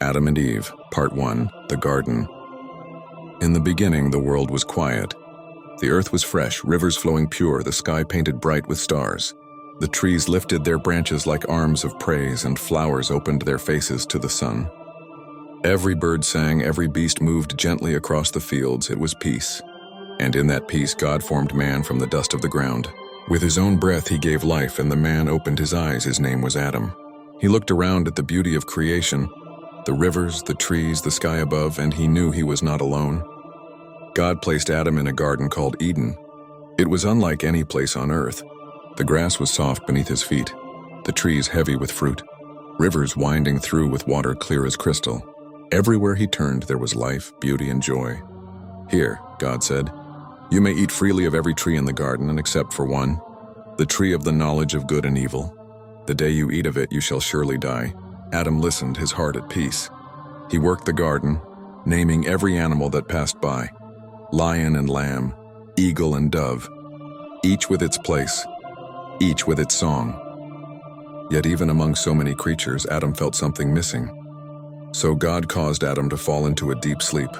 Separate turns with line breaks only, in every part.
Adam and Eve, Part 1, The Garden. In the beginning, the world was quiet. The earth was fresh, rivers flowing pure, the sky painted bright with stars. The trees lifted their branches like arms of praise, and flowers opened their faces to the sun. Every bird sang, every beast moved gently across the fields. It was peace. And in that peace, God formed man from the dust of the ground. With his own breath, he gave life, and the man opened his eyes. His name was Adam. He looked around at the beauty of creation, the rivers, the trees, the sky above, and he knew he was not alone. God placed Adam in a garden called Eden. It was unlike any place on earth. The grass was soft beneath his feet, the trees heavy with fruit, rivers winding through with water clear as crystal. Everywhere he turned, there was life, beauty, and joy. "Here," God said, "you may eat freely of every tree in the garden, and except for one, the tree of the knowledge of good and evil. The day you eat of it, you shall surely die." Adam listened, his heart at peace. He worked the garden, naming every animal that passed by, lion and lamb, eagle and dove, each with its place, each with its song. Yet even among so many creatures, Adam felt something missing. So God caused Adam to fall into a deep sleep.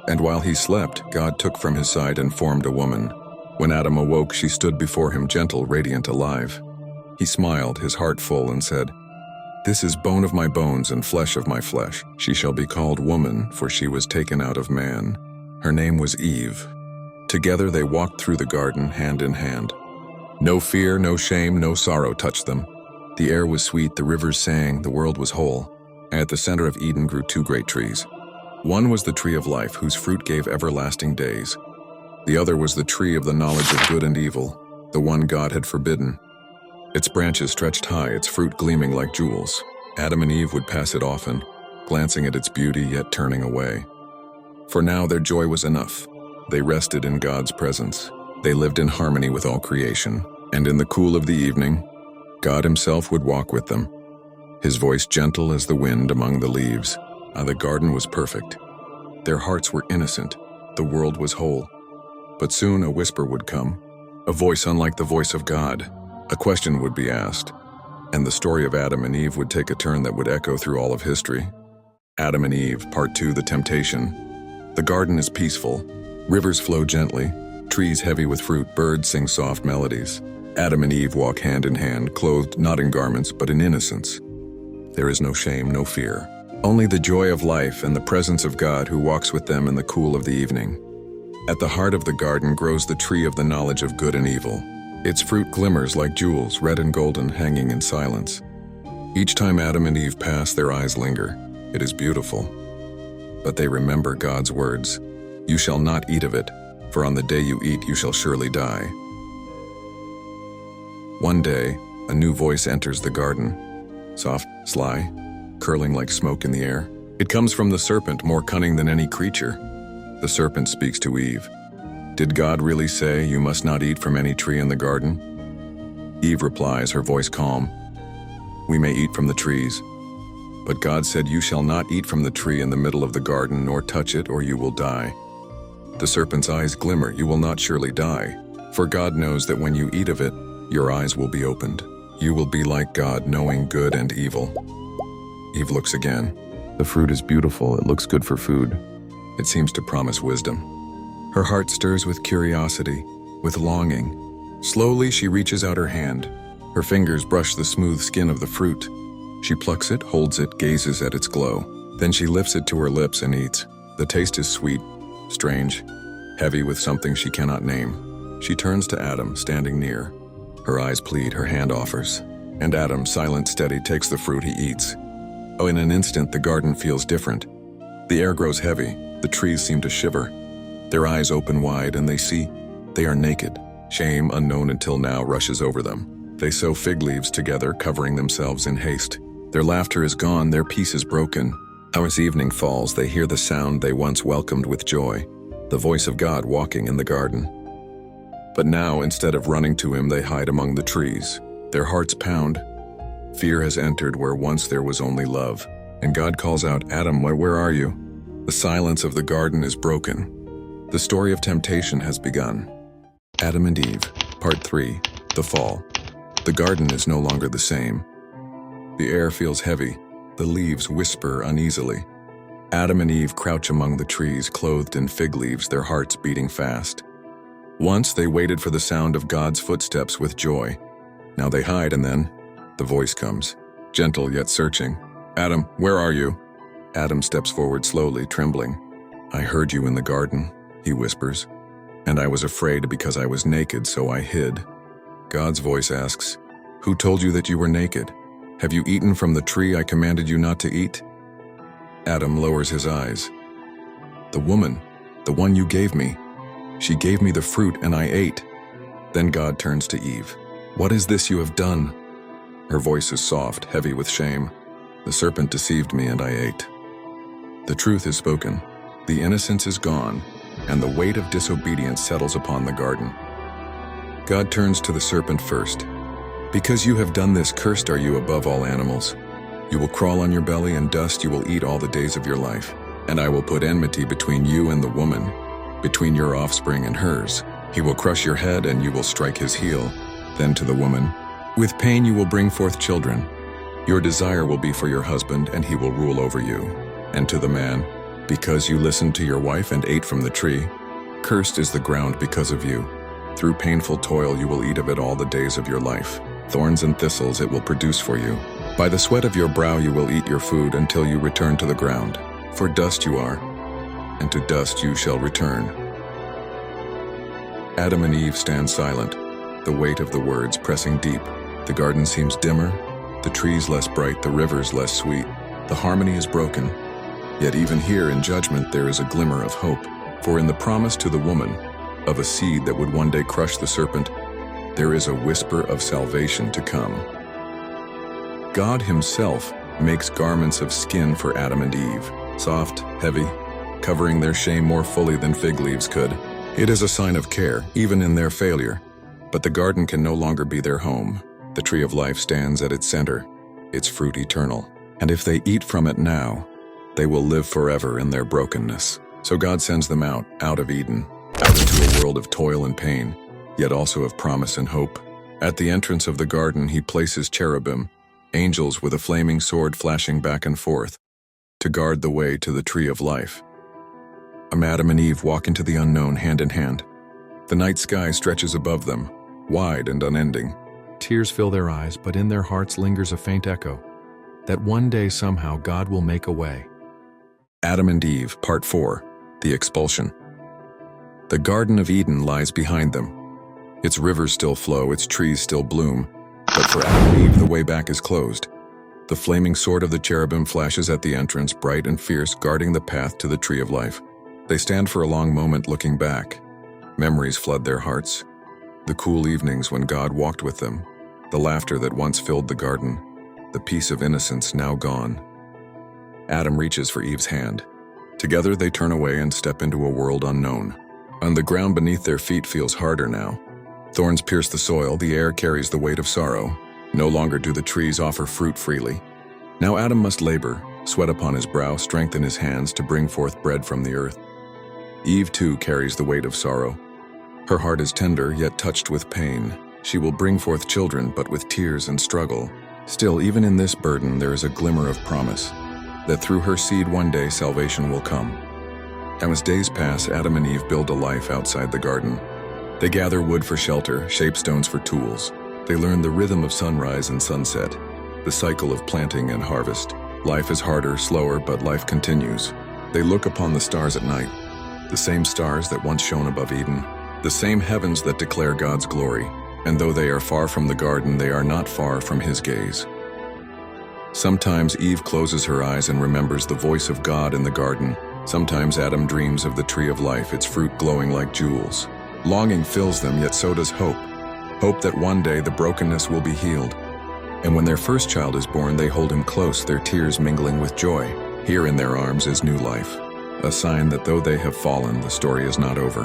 And while he slept, God took from his side and formed a woman. When Adam awoke, she stood before him, gentle, radiant, alive. He smiled, his heart full, and said, "This is bone of my bones and flesh of my flesh. She shall be called woman, for she was taken out of man." Her name was Eve. Together they walked through the garden, hand in hand. No fear, no shame, no sorrow touched them. The air was sweet, the rivers sang, the world was whole. And at the center of Eden grew two great trees. One was the tree of life, whose fruit gave everlasting days. The other was the tree of the knowledge of good and evil, the one God had forbidden. Its branches stretched high, its fruit gleaming like jewels. Adam and Eve would pass it often, glancing at its beauty yet turning away. For now their joy was enough. They rested in God's presence. They lived in harmony with all creation, and in the cool of the evening, God himself would walk with them, his voice gentle as the wind among the leaves. The garden was perfect. Their hearts were innocent. The world was whole. But soon a whisper would come, a voice unlike the voice of God. A question would be asked, and the story of Adam and Eve would take a turn that would echo through all of history. Adam and Eve, Part 2, The Temptation. The garden is peaceful. Rivers flow gently, trees heavy with fruit, birds sing soft melodies. Adam and Eve walk hand in hand, clothed not in garments, but in innocence. There is no shame, no fear. Only the joy of life and the presence of God who walks with them in the cool of the evening. At the heart of the garden grows the tree of the knowledge of good and evil. Its fruit glimmers like jewels, red and golden, hanging in silence. Each time Adam and Eve pass, their eyes linger. It is beautiful. But they remember God's words. "You shall not eat of it, for on the day you eat, you shall surely die." One day, a new voice enters the garden. Soft, sly, curling like smoke in the air. It comes from the serpent, more cunning than any creature. The serpent speaks to Eve. "Did God really say you must not eat from any tree in the garden?" Eve replies, her voice calm, "We may eat from the trees. But God said you shall not eat from the tree in the middle of the garden, nor touch it, or you will die." The serpent's eyes glimmer. "You will not surely die. For God knows that when you eat of it, your eyes will be opened. You will be like God, knowing good and evil." Eve looks again. The fruit is beautiful. It looks good for food. It seems to promise wisdom. Her heart stirs with curiosity, with longing. Slowly she reaches out her hand. Her fingers brush the smooth skin of the fruit. She plucks it, holds it, gazes at its glow. Then she lifts it to her lips and eats. The taste is sweet, strange, heavy with something she cannot name. She turns to Adam, standing near. Her eyes plead, her hand offers. And Adam, silent, steady, takes the fruit he eats. Oh, in an instant, the garden feels different. The air grows heavy. The trees seem to shiver. Their eyes open wide, and they see they are naked. Shame, unknown until now, rushes over them. They sew fig leaves together, covering themselves in haste. Their laughter is gone, their peace is broken. As evening falls, they hear the sound they once welcomed with joy, the voice of God walking in the garden. But now, instead of running to him, they hide among the trees. Their hearts pound. Fear has entered where once there was only love. And God calls out, "Adam, where are you?" The silence of the garden is broken. The story of temptation has begun. Adam and Eve, Part 3, The Fall. The garden is no longer the same. The air feels heavy. The leaves whisper uneasily. Adam and Eve crouch among the trees, clothed in fig leaves, their hearts beating fast. Once they waited for the sound of God's footsteps with joy. Now they hide, and then the voice comes, gentle yet searching. "Adam, where are you?" Adam steps forward slowly, trembling. "I heard you in the garden," he whispers, "and I was afraid because I was naked, so I hid." God's voice asks, "Who told you that you were naked? Have you eaten from the tree I commanded you not to eat?" Adam lowers his eyes. "The woman, the one you gave me, she gave me the fruit and I ate." Then God turns to Eve. "What is this you have done?" Her voice is soft, heavy with shame. "The serpent deceived me and I ate." The truth is spoken. The innocence is gone, and the weight of disobedience settles upon the garden. God turns to the serpent first. "Because you have done this, cursed are you above all animals. You will crawl on your belly, and dust you will eat all the days of your life. And I will put enmity between you and the woman, between your offspring and hers. He will crush your head, and you will strike his heel." Then to the woman, "With pain you will bring forth children. Your desire will be for your husband, and he will rule over you." And to the man, "Because you listened to your wife and ate from the tree, cursed is the ground because of you. Through painful toil you will eat of it all the days of your life. Thorns and thistles it will produce for you. By the sweat of your brow you will eat your food until you return to the ground. For dust you are, and to dust you shall return." Adam and Eve stand silent, the weight of the words pressing deep. The garden seems dimmer, the trees less bright, the rivers less sweet. The harmony is broken. Yet even here in judgment there is a glimmer of hope. For in the promise to the woman, of a seed that would one day crush the serpent, there is a whisper of salvation to come. God himself makes garments of skin for Adam and Eve, soft, heavy, covering their shame more fully than fig leaves could. It is a sign of care, even in their failure. But the garden can no longer be their home. The tree of life stands at its center, its fruit eternal. And if they eat from it now, they will live forever in their brokenness. So God sends them out of Eden, out into a world of toil and pain, yet also of promise and hope. At the entrance of the garden, he places cherubim, angels with a flaming sword flashing back and forth, to guard the way to the tree of life. Adam and Eve walk into the unknown hand in hand. The night sky stretches above them, wide and unending. Tears fill their eyes, but in their hearts lingers a faint echo, that one day somehow God will make a way. Adam and Eve, Part 4, The Expulsion. The Garden of Eden lies behind them. Its rivers still flow, its trees still bloom, but for Adam and Eve the way back is closed. The flaming sword of the cherubim flashes at the entrance, bright and fierce, guarding the path to the tree of life. They stand for a long moment looking back. Memories flood their hearts. The cool evenings when God walked with them, the laughter that once filled the garden, the peace of innocence now gone. Adam reaches for Eve's hand. Together they turn away and step into a world unknown. On the ground beneath their feet feels harder now. Thorns pierce the soil, the air carries the weight of sorrow. No longer do the trees offer fruit freely. Now Adam must labor, sweat upon his brow, strength in his hands to bring forth bread from the earth. Eve too carries the weight of sorrow. Her heart is tender, yet touched with pain. She will bring forth children, but with tears and struggle. Still, even in this burden, there is a glimmer of promise, that through her seed one day salvation will come. And as days pass, Adam and Eve build a life outside the garden. They gather wood for shelter, shape stones for tools. They learn the rhythm of sunrise and sunset, the cycle of planting and harvest. Life is harder, slower, but life continues. They look upon the stars at night, the same stars that once shone above Eden, the same heavens that declare God's glory. And though they are far from the garden, they are not far from his gaze. Sometimes Eve closes her eyes and remembers the voice of God in the garden. Sometimes Adam dreams of the tree of life, its fruit glowing like jewels. Longing fills them, yet so does hope. Hope that one day the brokenness will be healed. And when their first child is born, they hold him close, their tears mingling with joy. Here in their arms is new life, a sign that though they have fallen, the story is not over.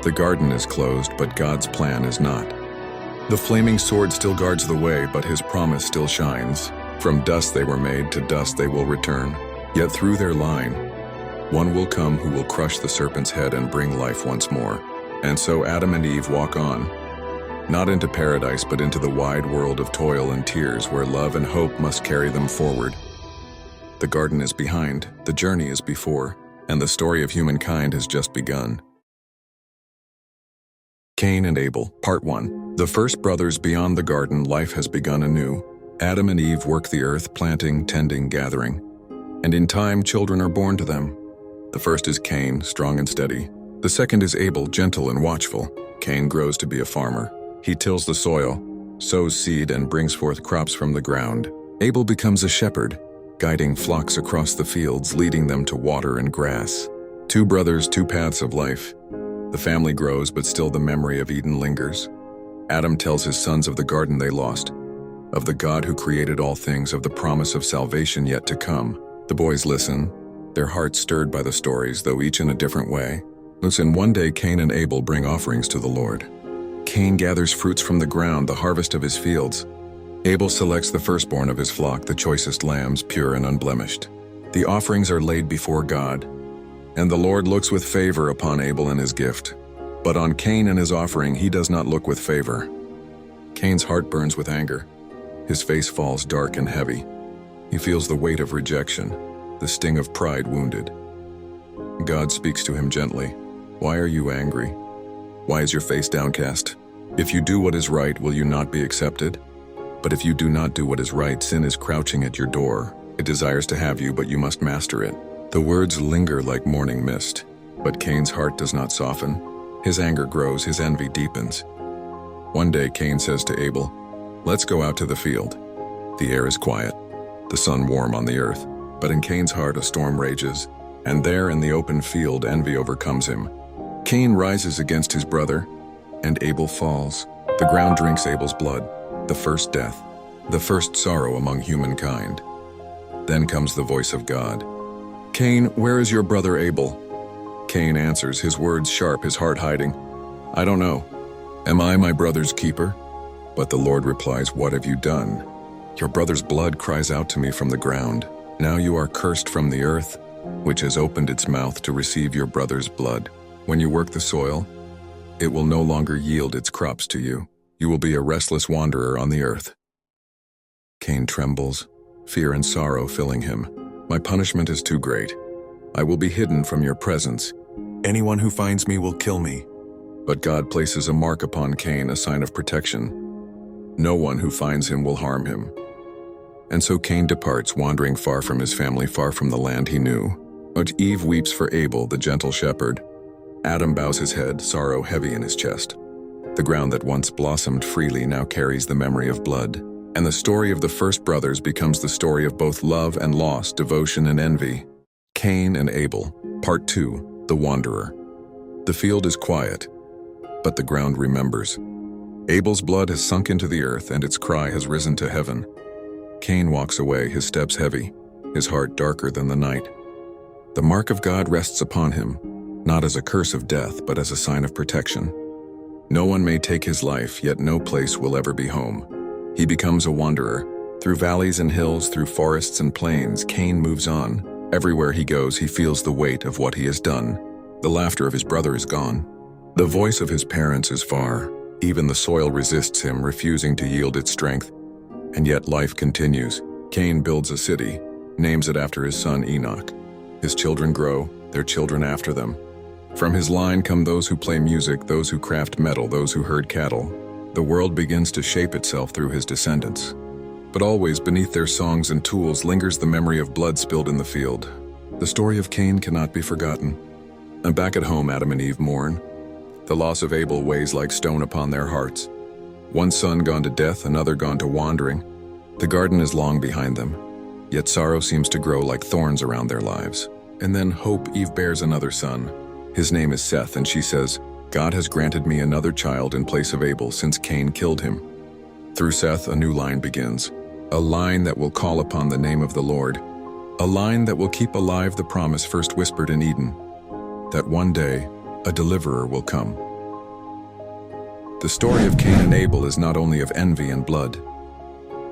The garden is closed, but God's plan is not. The flaming sword still guards the way, but his promise still shines. From dust they were made, to dust they will return. Yet through their line, one will come who will crush the serpent's head and bring life once more. And so Adam and Eve walk on, not into paradise, but into the wide world of toil and tears, where love and hope must carry them forward. The garden is behind, the journey is before, and the story of humankind has just begun. Cain and Abel, Part 1. The first brothers beyond the garden, life has begun anew. Adam and Eve work the earth, planting, tending, gathering. And in time, children are born to them. The first is Cain, strong and steady. The second is Abel, gentle and watchful. Cain grows to be a farmer. He tills the soil, sows seed, and brings forth crops from the ground. Abel becomes a shepherd, guiding flocks across the fields, leading them to water and grass. Two brothers, two paths of life. The family grows, but still the memory of Eden lingers. Adam tells his sons of the garden they lost, of the God who created all things, of the promise of salvation yet to come. The boys listen, their hearts stirred by the stories, though each in a different way. Listen, one day Cain and Abel bring offerings to the Lord. Cain gathers fruits from the ground, the harvest of his fields. Abel selects the firstborn of his flock, the choicest lambs, pure and unblemished. The offerings are laid before God, and the Lord looks with favor upon Abel and his gift. But on Cain and his offering he does not look with favor. Cain's heart burns with anger. His face falls dark and heavy. He feels the weight of rejection, the sting of pride wounded. God speaks to him gently. Why are you angry? Why is your face downcast? If you do what is right, will you not be accepted? But if you do not do what is right, sin is crouching at your door. It desires to have you, but you must master it. The words linger like morning mist, but Cain's heart does not soften. His anger grows, his envy deepens. One day Cain says to Abel, "Let's go out to the field." The air is quiet, the sun warm on the earth, but in Cain's heart a storm rages, and there in the open field envy overcomes him. Cain rises against his brother, and Abel falls. The ground drinks Abel's blood, the first death, the first sorrow among humankind. Then comes the voice of God. "Cain, where is your brother Abel?" Cain answers, his words sharp, his heart hiding. "I don't know. Am I my brother's keeper?" But the Lord replies, "What have you done? Your brother's blood cries out to me from the ground. Now you are cursed from the earth, which has opened its mouth to receive your brother's blood. When you work the soil, it will no longer yield its crops to you. You will be a restless wanderer on the earth." Cain trembles, fear and sorrow filling him. "My punishment is too great. I will be hidden from your presence. Anyone who finds me will kill me." But God places a mark upon Cain, a sign of protection. No one who finds him will harm him. And so Cain departs, wandering far from his family, far from the land he knew. But Eve weeps for Abel, the gentle shepherd. Adam bows his head, sorrow heavy in his chest. The ground that once blossomed freely now carries the memory of blood. And the story of the first brothers becomes the story of both love and loss, devotion and envy. Cain and Abel, Part 2, The Wanderer. The field is quiet, but the ground remembers. Abel's blood has sunk into the earth, and its cry has risen to heaven. Cain walks away, his steps heavy, his heart darker than the night. The mark of God rests upon him, not as a curse of death, but as a sign of protection. No one may take his life, yet no place will ever be home. He becomes a wanderer. Through valleys and hills, through forests and plains, Cain moves on. Everywhere he goes, he feels the weight of what he has done. The laughter of his brother is gone. The voice of his parents is far. Even the soil resists him, refusing to yield its strength. And yet life continues. Cain builds a city, names it after his son Enoch. His children grow, their children after them. From his line come those who play music, those who craft metal, those who herd cattle. The world begins to shape itself through his descendants. But always beneath their songs and tools lingers the memory of blood spilled in the field. The story of Cain cannot be forgotten. And back at home, Adam and Eve mourn. The loss of Abel weighs like stone upon their hearts. One son gone to death, another gone to wandering. The garden is long behind them, yet sorrow seems to grow like thorns around their lives. And then hope, Eve bears another son. His name is Seth, and she says, "God has granted me another child in place of Abel since Cain killed him." Through Seth, a new line begins, a line that will call upon the name of the Lord, a line that will keep alive the promise first whispered in Eden, that one day a deliverer will come. The story of Cain and Abel is not only of envy and blood,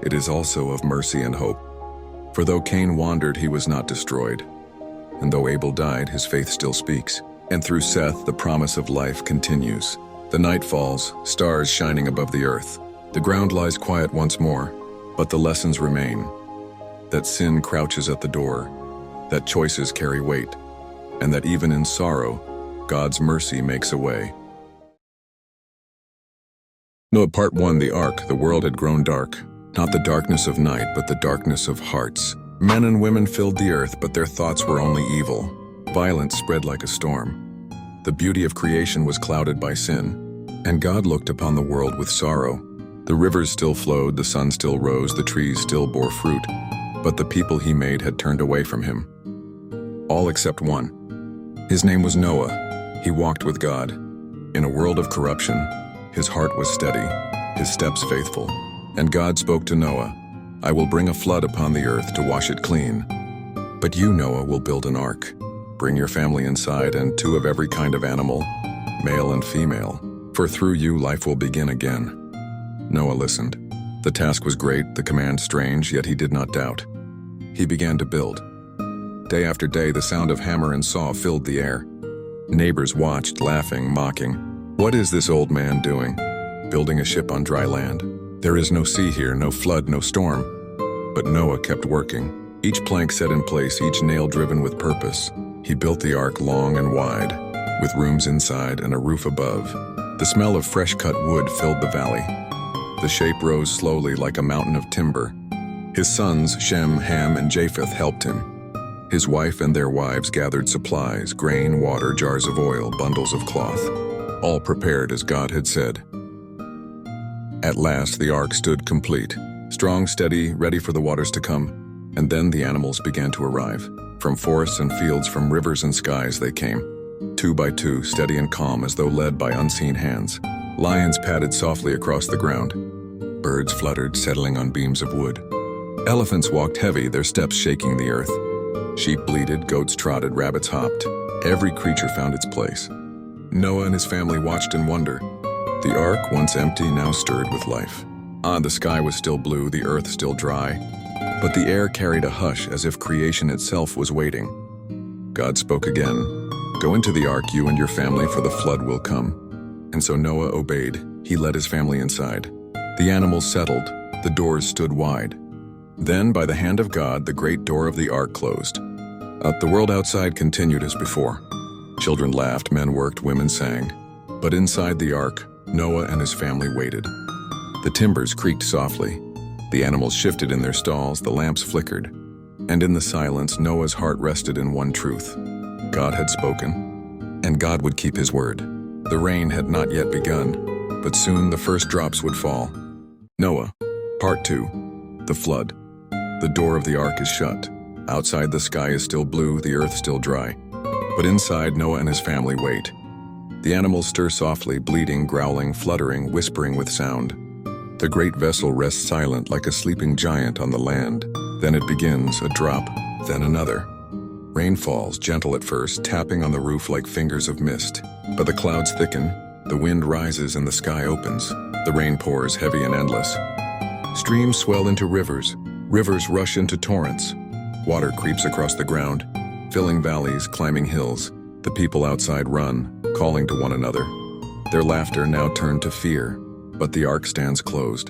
it is also of mercy and hope. For though Cain wandered, he was not destroyed. And though Abel died, his faith still speaks. And through Seth, the promise of life continues. The night falls, stars shining above the earth. The ground lies quiet once more, but the lessons remain. that sin crouches at the door, that choices carry weight, and that even in sorrow, God's mercy makes a way. Noah Part 1. The Ark. The world had grown dark. Not the darkness of night, but the darkness of hearts. Men and women filled the earth, but their thoughts were only evil. Violence spread like a storm. The beauty of creation was clouded by sin, and God looked upon the world with sorrow. The rivers still flowed, the sun still rose, the trees still bore fruit, but the people he made had turned away from him. All except one. His name was Noah. He walked with God. In a world of corruption, his heart was steady, his steps faithful. And God spoke to Noah, "I will bring a flood upon the earth to wash it clean. But you, Noah, will build an ark. Bring your family inside and 2 of every kind of animal, male and female, for through you life will begin again." Noah listened. The task was great, the command strange, yet he did not doubt. He began to build. Day after day, the sound of hammer and saw filled the air. Neighbors watched, laughing, mocking. "What is this old man doing? Building a ship on dry land? There is no sea here, no flood, no storm." But Noah kept working. Each plank set in place, each nail driven with purpose. He built the ark long and wide, with rooms inside and a roof above. The smell of fresh-cut wood filled the valley. The shape rose slowly like a mountain of timber. His sons, Shem, Ham, and Japheth, helped him. His wife and their wives gathered supplies, grain, water, jars of oil, bundles of cloth, all prepared as God had said. At last the ark stood complete, strong, steady, ready for the waters to come, and then the animals began to arrive. From forests and fields, from rivers and skies they came, 2 by 2, steady and calm as though led by unseen hands. Lions padded softly across the ground. Birds fluttered, settling on beams of wood. Elephants walked heavy, their steps shaking the earth. Sheep bleated, goats trotted, rabbits hopped. Every creature found its place. Noah and his family watched in wonder. The ark, once empty, now stirred with life. The sky was still blue, the earth still dry, but the air carried a hush as if creation itself was waiting. God spoke again, "Go into the ark, you and your family, for the flood will come." And so Noah obeyed. He led his family inside. The animals settled, the doors stood wide. Then, by the hand of God, the great door of the ark closed. The world outside continued as before. Children laughed, men worked, women sang. But inside the ark, Noah and his family waited. The timbers creaked softly. The animals shifted in their stalls, the lamps flickered. And in the silence, Noah's heart rested in one truth. God had spoken, and God would keep his word. The rain had not yet begun, but soon the first drops would fall. Noah, Part 2. The Flood. The door of the ark is shut. Outside, the sky is still blue, the earth still dry. But inside, Noah and his family wait. The animals stir softly, bleating, growling, fluttering, whispering with sound. The great vessel rests silent like a sleeping giant on the land. Then it begins, a drop, then another. Rain falls, gentle at first, tapping on the roof like fingers of mist. But the clouds thicken, the wind rises and the sky opens. The rain pours, heavy and endless. Streams swell into rivers, rivers rush into torrents. Water creeps across the ground, filling valleys, climbing hills. The people outside run, calling to one another. Their laughter now turned to fear, but the ark stands closed,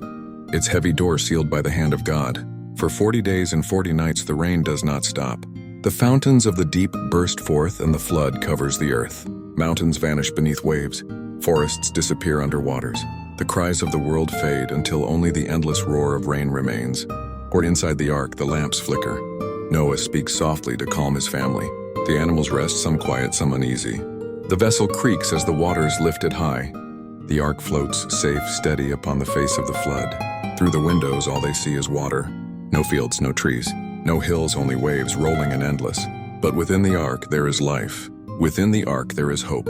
its heavy door sealed by the hand of God. For 40 days and 40 nights the rain does not stop. The fountains of the deep burst forth and the flood covers the earth. Mountains vanish beneath waves, forests disappear under waters. The cries of the world fade until only the endless roar of rain remains. Or inside the ark, the lamps flicker. Noah speaks softly to calm his family. The animals rest, some quiet, some uneasy. The vessel creaks as the waters lift it high. The ark floats, safe, steady, upon the face of the flood. Through the windows, all they see is water. No fields, no trees. No hills, only waves, rolling and endless. But within the ark, there is life. Within the ark, there is hope.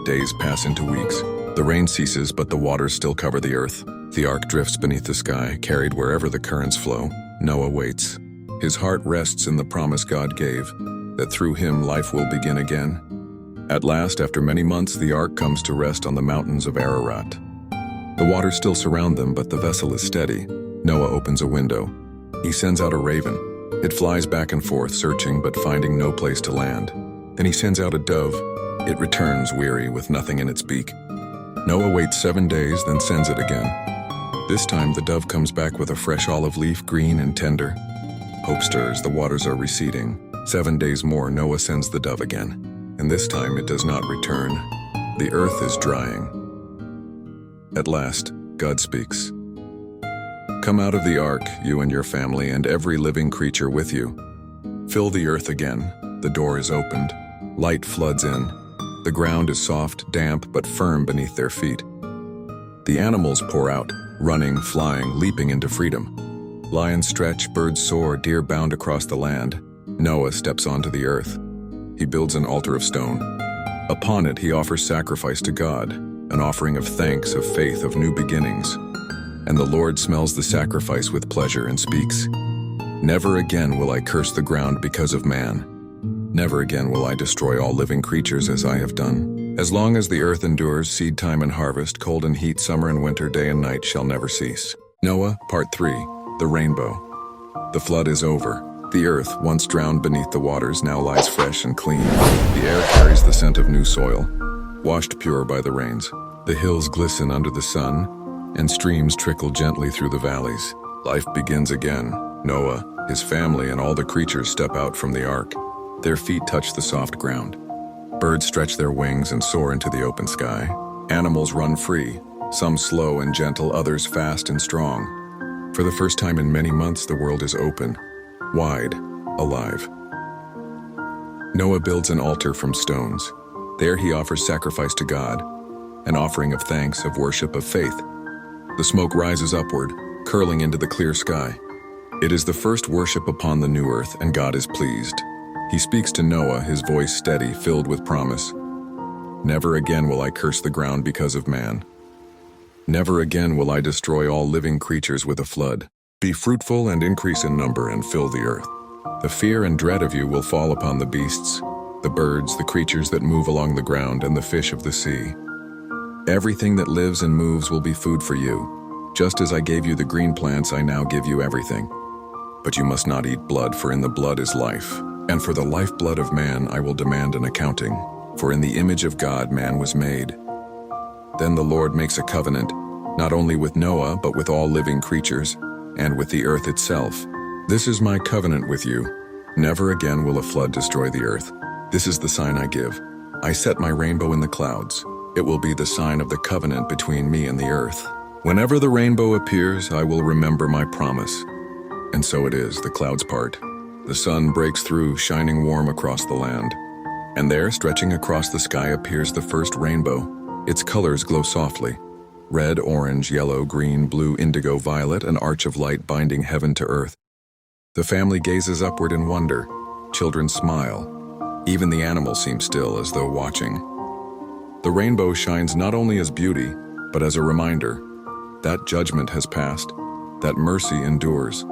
Days pass into weeks. The rain ceases, but the waters still cover the earth. The ark drifts beneath the sky, carried wherever the currents flow. Noah waits. His heart rests in the promise God gave, that through him life will begin again. At last, after many months, the ark comes to rest on the mountains of Ararat. The waters still surround them, but the vessel is steady. Noah opens a window. He sends out a raven. It flies back and forth, searching but finding no place to land. Then he sends out a dove. It returns, weary, with nothing in its beak. Noah waits 7 days, then sends it again. This time the dove comes back with a fresh olive leaf, green and tender. Hope stirs, the waters are receding. 7 days more, Noah sends the dove again. And this time it does not return. The earth is drying. At last, God speaks. Come out of the ark, you and your family, and every living creature with you. Fill the earth again. The door is opened. Light floods in. The ground is soft, damp, but firm beneath their feet. The animals pour out, running, flying, leaping into freedom. Lions stretch, birds soar, deer bound across the land. Noah steps onto the earth. He builds an altar of stone. Upon it, he offers sacrifice to God, an offering of thanks, of faith, of new beginnings. And the Lord smells the sacrifice with pleasure and speaks, Never again will I curse the ground because of man. Never again will I destroy all living creatures as I have done. As long as the earth endures, seed time and harvest, cold and heat, summer and winter, day and night shall never cease. Noah, Part 3, The Rainbow. The flood is over. The earth, once drowned beneath the waters, now lies fresh and clean. The air carries the scent of new soil, washed pure by the rains. The hills glisten under the sun, and streams trickle gently through the valleys. Life begins again. Noah, his family, and all the creatures step out from the ark. Their feet touch the soft ground. Birds stretch their wings and soar into the open sky. Animals run free, some slow and gentle, others fast and strong. For the first time in many months, the world is open, wide, alive. Noah builds an altar from stones. There he offers sacrifice to God, an offering of thanks, of worship, of faith. The smoke rises upward, curling into the clear sky. It is the first worship upon the new earth, and God is pleased. He speaks to Noah, his voice steady, filled with promise. Never again will I curse the ground because of man. Never again will I destroy all living creatures with a flood. Be fruitful and increase in number and fill the earth. The fear and dread of you will fall upon the beasts, the birds, the creatures that move along the ground, and the fish of the sea. Everything that lives and moves will be food for you. Just as I gave you the green plants, I now give you everything. But you must not eat blood, for in the blood is life. And for the lifeblood of man I will demand an accounting. For in the image of God man was made. Then the Lord makes a covenant, not only with Noah, but with all living creatures, and with the earth itself. This is my covenant with you. Never again will a flood destroy the earth. This is the sign I give. I set my rainbow in the clouds. It will be the sign of the covenant between me and the earth. Whenever the rainbow appears, I will remember my promise. And so it is, the clouds part. The sun breaks through, shining warm across the land. And there, stretching across the sky, appears the first rainbow. Its colors glow softly. Red, orange, yellow, green, blue, indigo, violet, an arch of light binding heaven to earth. The family gazes upward in wonder. Children smile. Even the animals seem still, as though watching. The rainbow shines not only as beauty, but as a reminder that judgment has passed, that mercy endures,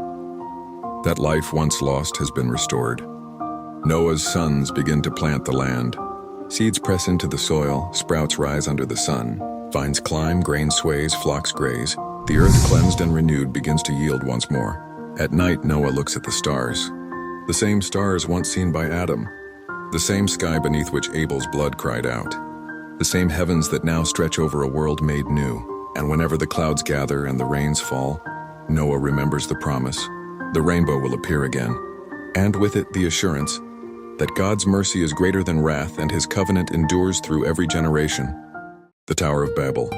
that life once lost has been restored. Noah's sons begin to plant the land. Seeds press into the soil, sprouts rise under the sun. Vines climb, grain sways, flocks graze. The earth, cleansed and renewed, begins to yield once more. At night, Noah looks at the stars. The same stars once seen by Adam. The same sky beneath which Abel's blood cried out. The same heavens that now stretch over a world made new. And whenever the clouds gather and the rains fall, Noah remembers the promise. The rainbow will appear again. And with it the assurance that God's mercy is greater than wrath and his covenant endures through every generation. The Tower of Babel.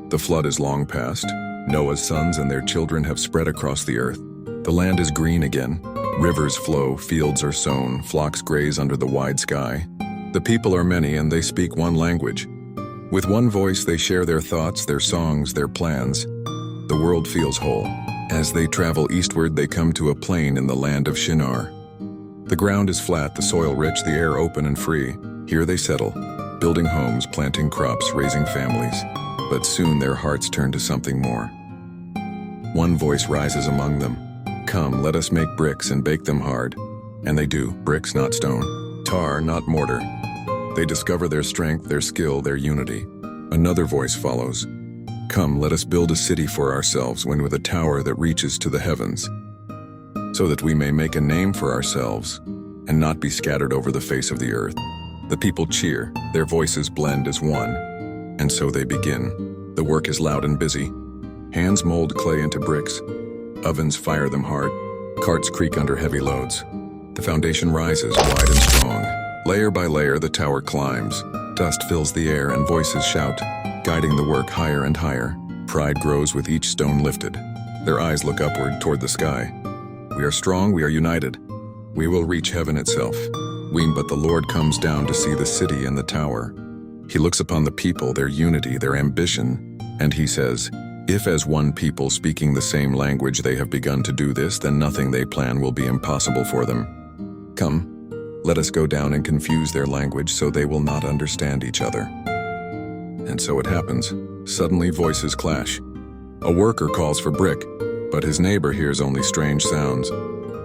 The flood is long past. Noah's sons and their children have spread across the earth. The land is green again. Rivers flow, fields are sown, flocks graze under the wide sky. The people are many and they speak one language. With one voice they share their thoughts, their songs, their plans. The world feels whole. As they travel eastward, they come to a plain in the land of Shinar. The ground is flat, the soil rich, the air open and free. Here they settle, building homes, planting crops, raising families. But soon their hearts turn to something more. One voice rises among them. Come, let us make bricks and bake them hard. And they do, bricks not stone, tar not mortar. They discover their strength, their skill, their unity. Another voice follows. Come, let us build a city for ourselves, one with a tower that reaches to the heavens, so that we may make a name for ourselves and not be scattered over the face of the earth. The people cheer, their voices blend as one, and so they begin. The work is loud and busy. Hands mold clay into bricks. Ovens fire them hard. Carts creak under heavy loads. The foundation rises wide and strong. Layer by layer, the tower climbs. Dust fills the air and voices shout, guiding the work higher and higher. Pride grows with each stone lifted. Their eyes look upward toward the sky. We are strong, we are united. We will reach heaven itself. But the Lord comes down to see the city and the tower. He looks upon the people, their unity, their ambition, and he says, if as one people speaking the same language they have begun to do this, then nothing they plan will be impossible for them. Come, let us go down and confuse their language so they will not understand each other. And so it happens. Suddenly voices clash. A worker calls for brick, but his neighbor hears only strange sounds.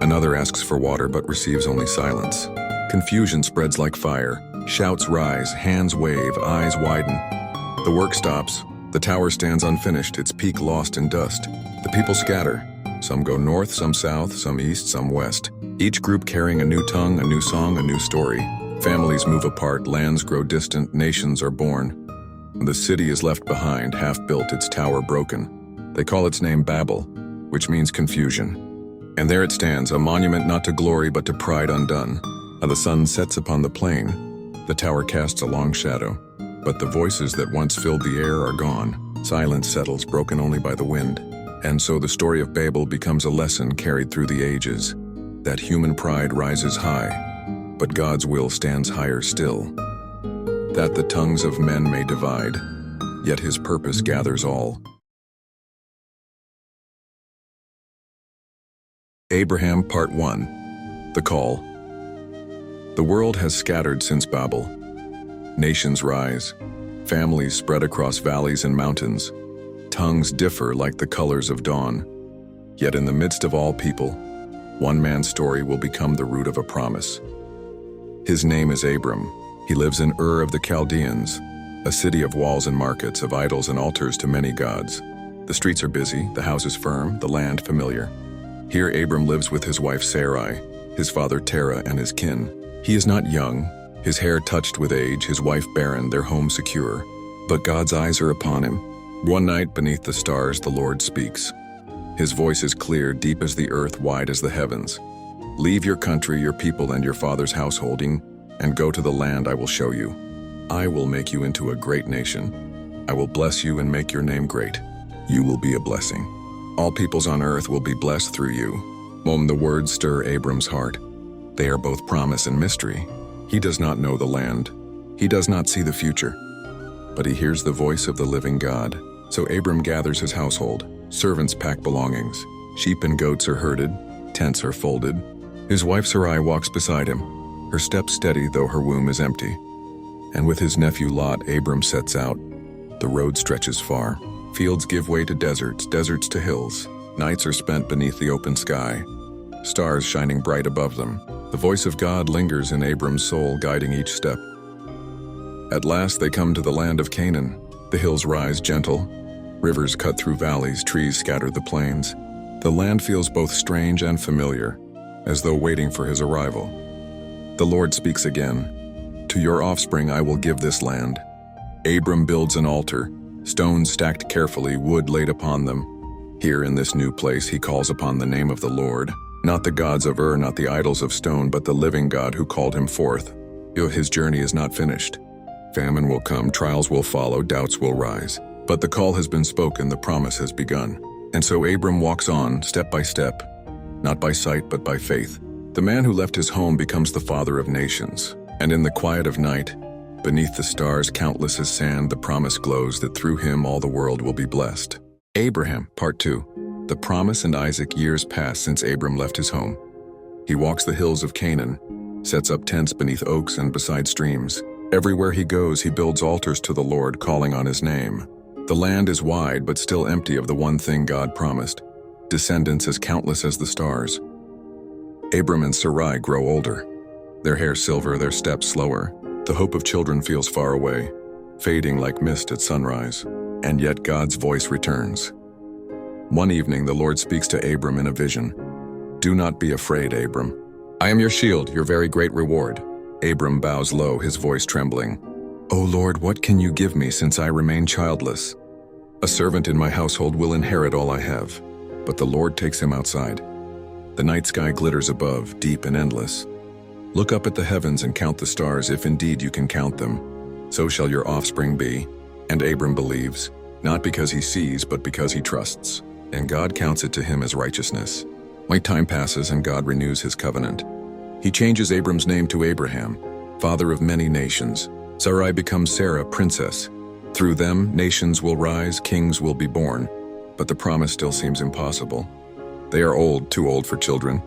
Another asks for water but receives only silence. Confusion spreads like fire. Shouts rise, hands wave, eyes widen. The work stops. The tower stands unfinished, its peak lost in dust. The people scatter. Some go north, some south, some east, some west. Each group carrying a new tongue, a new song, a new story. Families move apart, lands grow distant, nations are born. The city is left behind, half-built, its tower broken. They call its name Babel, which means confusion. And there it stands, a monument not to glory but to pride undone. The sun sets upon the plain. The tower casts a long shadow. But the voices that once filled the air are gone. Silence settles, broken only by the wind. And so the story of Babel becomes a lesson carried through the ages. That human pride rises high, but God's will stands higher still. That the tongues of men may divide, yet his purpose gathers all. Abraham, Part 1. The Call. The world has scattered since Babel. Nations rise. Families spread across valleys and mountains. Tongues differ like the colors of dawn. Yet in the midst of all people, one man's story will become the root of a promise. His name is Abram. He lives in Ur of the Chaldeans, a city of walls and markets, of idols and altars to many gods. The streets are busy, the houses firm, the land familiar. Here Abram lives with his wife Sarai, his father Terah, and his kin. He is not young, his hair touched with age, his wife barren, their home secure. But God's eyes are upon him. One night beneath the stars the Lord speaks. His voice is clear, deep as the earth, wide as the heavens. Leave your country, your people, and your father's householding, and go to the land I will show you. I will make you into a great nation. I will bless you and make your name great. You will be a blessing. All peoples on earth will be blessed through you. The words stir Abram's heart. They are both promise and mystery. He does not know the land. He does not see the future. But he hears the voice of the living God. So Abram gathers his household. Servants pack belongings. Sheep and goats are herded. Tents are folded. His wife Sarai walks beside him, her step steady though her womb is empty. And with his nephew Lot, Abram sets out. The road stretches far. Fields give way to deserts, deserts to hills. Nights are spent beneath the open sky, stars shining bright above them. The voice of God lingers in Abram's soul, guiding each step. At last they come to the land of Canaan. The hills rise gentle. Rivers cut through valleys, trees scatter the plains. The land feels both strange and familiar, as though waiting for his arrival. The Lord speaks again. To your offspring I will give this land. Abram builds an altar, stones stacked carefully, wood laid upon them. Here in this new place he calls upon the name of the Lord. Not the gods of Ur, not the idols of stone, but the living God who called him forth. His journey is not finished. Famine will come, trials will follow, doubts will rise. But the call has been spoken, the promise has begun. And so Abram walks on, step by step, not by sight but by faith. The man who left his home becomes the father of nations. And in the quiet of night, beneath the stars countless as sand, the promise glows that through him all the world will be blessed. Abraham, Part 2. The promise and Isaac. Years pass since Abram left his home. He walks the hills of Canaan, sets up tents beneath oaks and beside streams. Everywhere he goes, he builds altars to the Lord, calling on his name. The land is wide, but still empty of the one thing God promised, descendants as countless as the stars. Abram and Sarai grow older, their hair silver, their steps slower. The hope of children feels far away, fading like mist at sunrise. And yet God's voice returns. One evening, the Lord speaks to Abram in a vision. Do not be afraid, Abram. I am your shield, your very great reward. Abram bows low, his voice trembling. O Lord, what can you give me since I remain childless? A servant in my household will inherit all I have. But the Lord takes him outside. The night sky glitters above, deep and endless. Look up at the heavens and count the stars, if indeed you can count them. So shall your offspring be. And Abram believes, not because he sees, but because he trusts. And God counts it to him as righteousness. Like time passes and God renews his covenant. He changes Abram's name to Abraham, father of many nations. Sarai becomes Sarah, princess. Through them, nations will rise, kings will be born. But the promise still seems impossible. They are old, too old for children.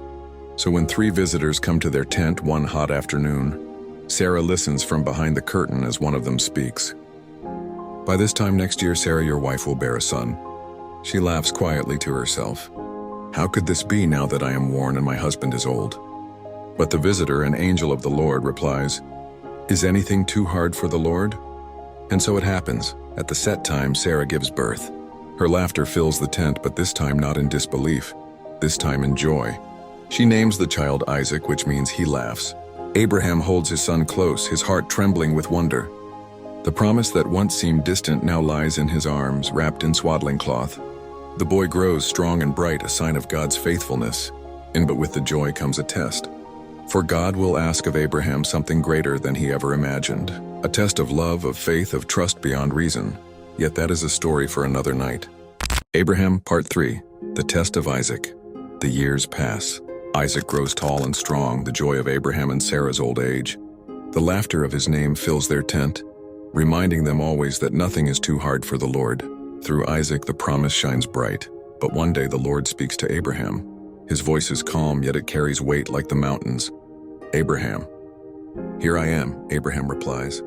So when 3 visitors come to their tent one hot afternoon, Sarah listens from behind the curtain as one of them speaks. By this time next year, Sarah, your wife, will bear a son. She laughs quietly to herself. How could this be now that I am worn and my husband is old? But the visitor, an angel of the Lord, replies, Is anything too hard for the Lord? And so it happens. At the set time, Sarah gives birth. Her laughter fills the tent, but this time not in disbelief, this time in joy. She names the child Isaac, which means he laughs. Abraham holds his son close, his heart trembling with wonder. The promise that once seemed distant now lies in his arms, wrapped in swaddling cloth. The boy grows strong and bright, a sign of God's faithfulness. But with the joy comes a test. For God will ask of Abraham something greater than he ever imagined. A test of love, of faith, of trust beyond reason. Yet that is a story for another night. Abraham, Part 3. The Test of Isaac. The years pass. Isaac grows tall and strong, the joy of Abraham and Sarah's old age. The laughter of his name fills their tent, reminding them always that nothing is too hard for the Lord. Through Isaac, the promise shines bright. But one day the Lord speaks to Abraham. His voice is calm, yet it carries weight like the mountains. Abraham. Here I am, Abraham replies.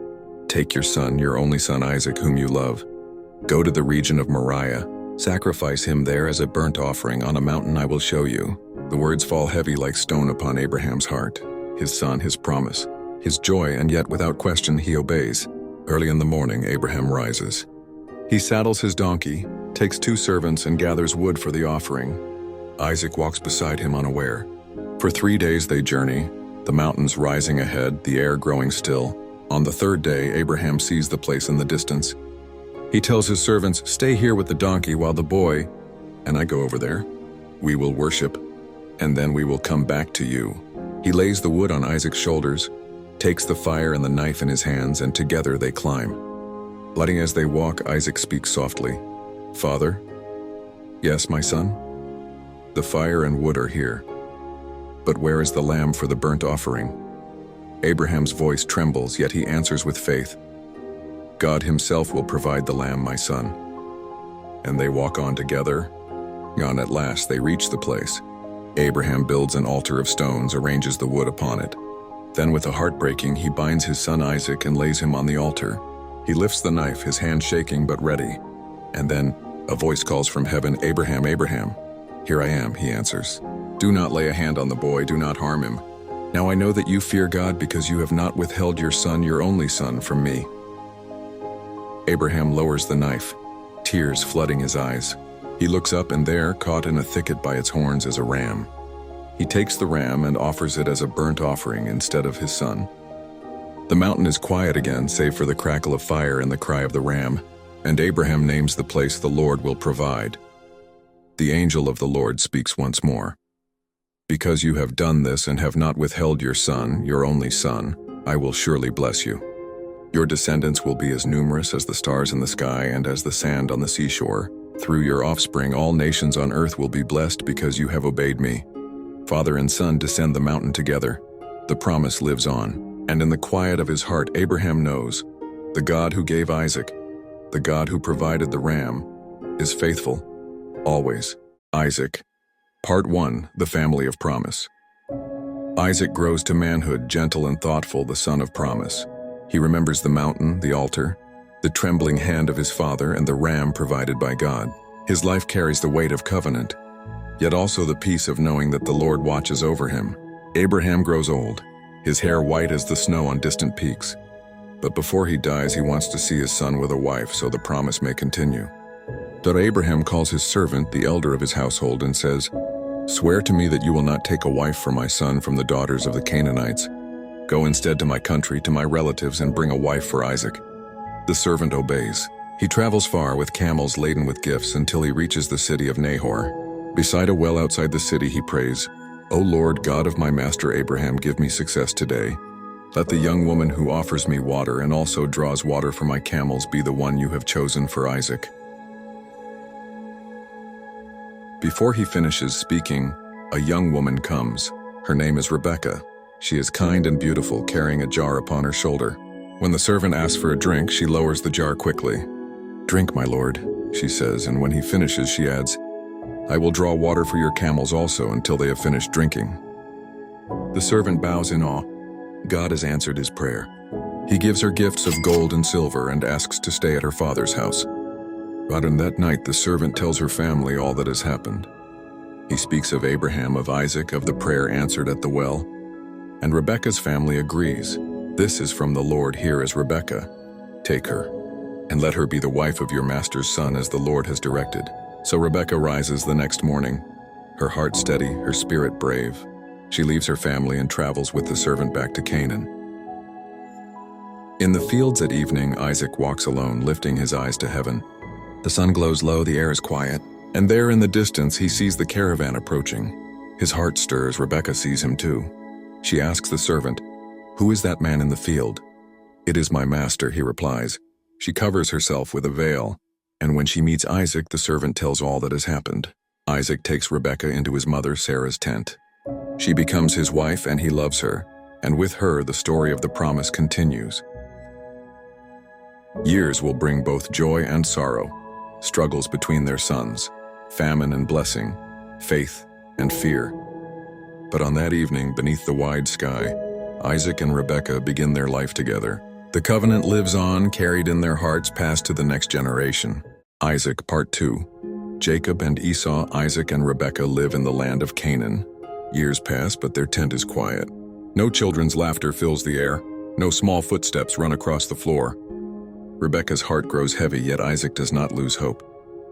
Take your son, your only son Isaac, whom you love. Go to the region of Moriah. Sacrifice him there as a burnt offering on a mountain I will show you. The words fall heavy like stone upon Abraham's heart. His son, his promise, his joy, and yet without question he obeys. Early in the morning, Abraham rises. He saddles his donkey, takes 2 servants, and gathers wood for the offering. Isaac walks beside him unaware. For 3 days they journey, the mountains rising ahead, the air growing still. On the 3rd day, Abraham sees the place in the distance. He tells his servants, Stay here with the donkey while the boy, and I go over there. We will worship, and then we will come back to you. He lays the wood on Isaac's shoulders, takes the fire and the knife in his hands, and together they climb. Letting as they walk, Isaac speaks softly. Father? Yes, my son? The fire and wood are here. But where is the lamb for the burnt offering? Abraham's voice trembles, yet he answers with faith. God himself will provide the lamb, my son. And they walk on together. On at last they reach the place. Abraham builds an altar of stones, arranges the wood upon it. Then with a heart breaking, he binds his son Isaac and lays him on the altar. He lifts the knife, his hand shaking but ready. And then a voice calls from heaven, Abraham, Abraham. Here I am, he answers. Do not lay a hand on the boy, do not harm him. Now I know that you fear God because you have not withheld your son, your only son, from me. Abraham lowers the knife, tears flooding his eyes. He looks up, and there, caught in a thicket by its horns, is a ram. He takes the ram and offers it as a burnt offering instead of his son. The mountain is quiet again, save for the crackle of fire and the cry of the ram, and Abraham names the place the Lord will provide. The angel of the Lord speaks once more. Because you have done this and have not withheld your son, your only son, I will surely bless you. Your descendants will be as numerous as the stars in the sky and as the sand on the seashore. Through your offspring, all nations on earth will be blessed because you have obeyed me. Father and son descend the mountain together. The promise lives on, and in the quiet of his heart, Abraham knows the God who gave Isaac, the God who provided the ram, is faithful, always. Isaac. Part 1. The Family of Promise. Isaac grows to manhood, gentle and thoughtful, the son of promise. He remembers the mountain, the altar, the trembling hand of his father, and the ram provided by God. His life carries the weight of covenant, yet also the peace of knowing that the Lord watches over him. Abraham grows old, his hair white as the snow on distant peaks. But before he dies, he wants to see his son with a wife so the promise may continue. But Abraham calls his servant, the elder of his household, and says, Swear to me that you will not take a wife for my son from the daughters of the Canaanites. Go instead to my country, to my relatives, and bring a wife for Isaac. The servant obeys. He travels far with camels laden with gifts until he reaches the city of Nahor. Beside a well outside the city, he prays, O Lord, God of my master Abraham, give me success today. Let the young woman who offers me water and also draws water for my camels be the one you have chosen for Isaac." Before he finishes speaking, a young woman comes. Her name is Rebecca. She is kind and beautiful, carrying a jar upon her shoulder. When the servant asks for a drink, she lowers the jar quickly. "Drink, my lord," she says, and when he finishes, she adds, "I will draw water for your camels also until they have finished drinking." The servant bows in awe. God has answered his prayer. He gives her gifts of gold and silver and asks to stay at her father's house. But on that night, the servant tells her family all that has happened. He speaks of Abraham, of Isaac, of the prayer answered at the well, and Rebekah's family agrees. "This is from the Lord. Here is Rebekah. Take her, and let her be the wife of your master's son as the Lord has directed." So Rebekah rises the next morning, her heart steady, her spirit brave. She leaves her family and travels with the servant back to Canaan. In the fields at evening, Isaac walks alone, lifting his eyes to heaven. The sun glows low, the air is quiet, and there in the distance he sees the caravan approaching. His heart stirs. Rebekah sees him too. She asks the servant, "Who is that man in the field?" "It is my master," he replies. She covers herself with a veil, and when she meets Isaac, the servant tells all that has happened. Isaac takes Rebekah into his mother Sarah's tent. She becomes his wife and he loves her, and with her the story of the promise continues. Years will bring both joy and sorrow, struggles between their sons, famine and blessing, faith and fear. But on that evening, beneath the wide sky, Isaac and Rebekah begin their life together. The covenant lives on, carried in their hearts, passed to the next generation. Isaac, Part 2. Jacob and Esau, Isaac and Rebekah live in the land of Canaan. Years pass, but their tent is quiet. No children's laughter fills the air. No small footsteps run across the floor. Rebekah's heart grows heavy, yet Isaac does not lose hope.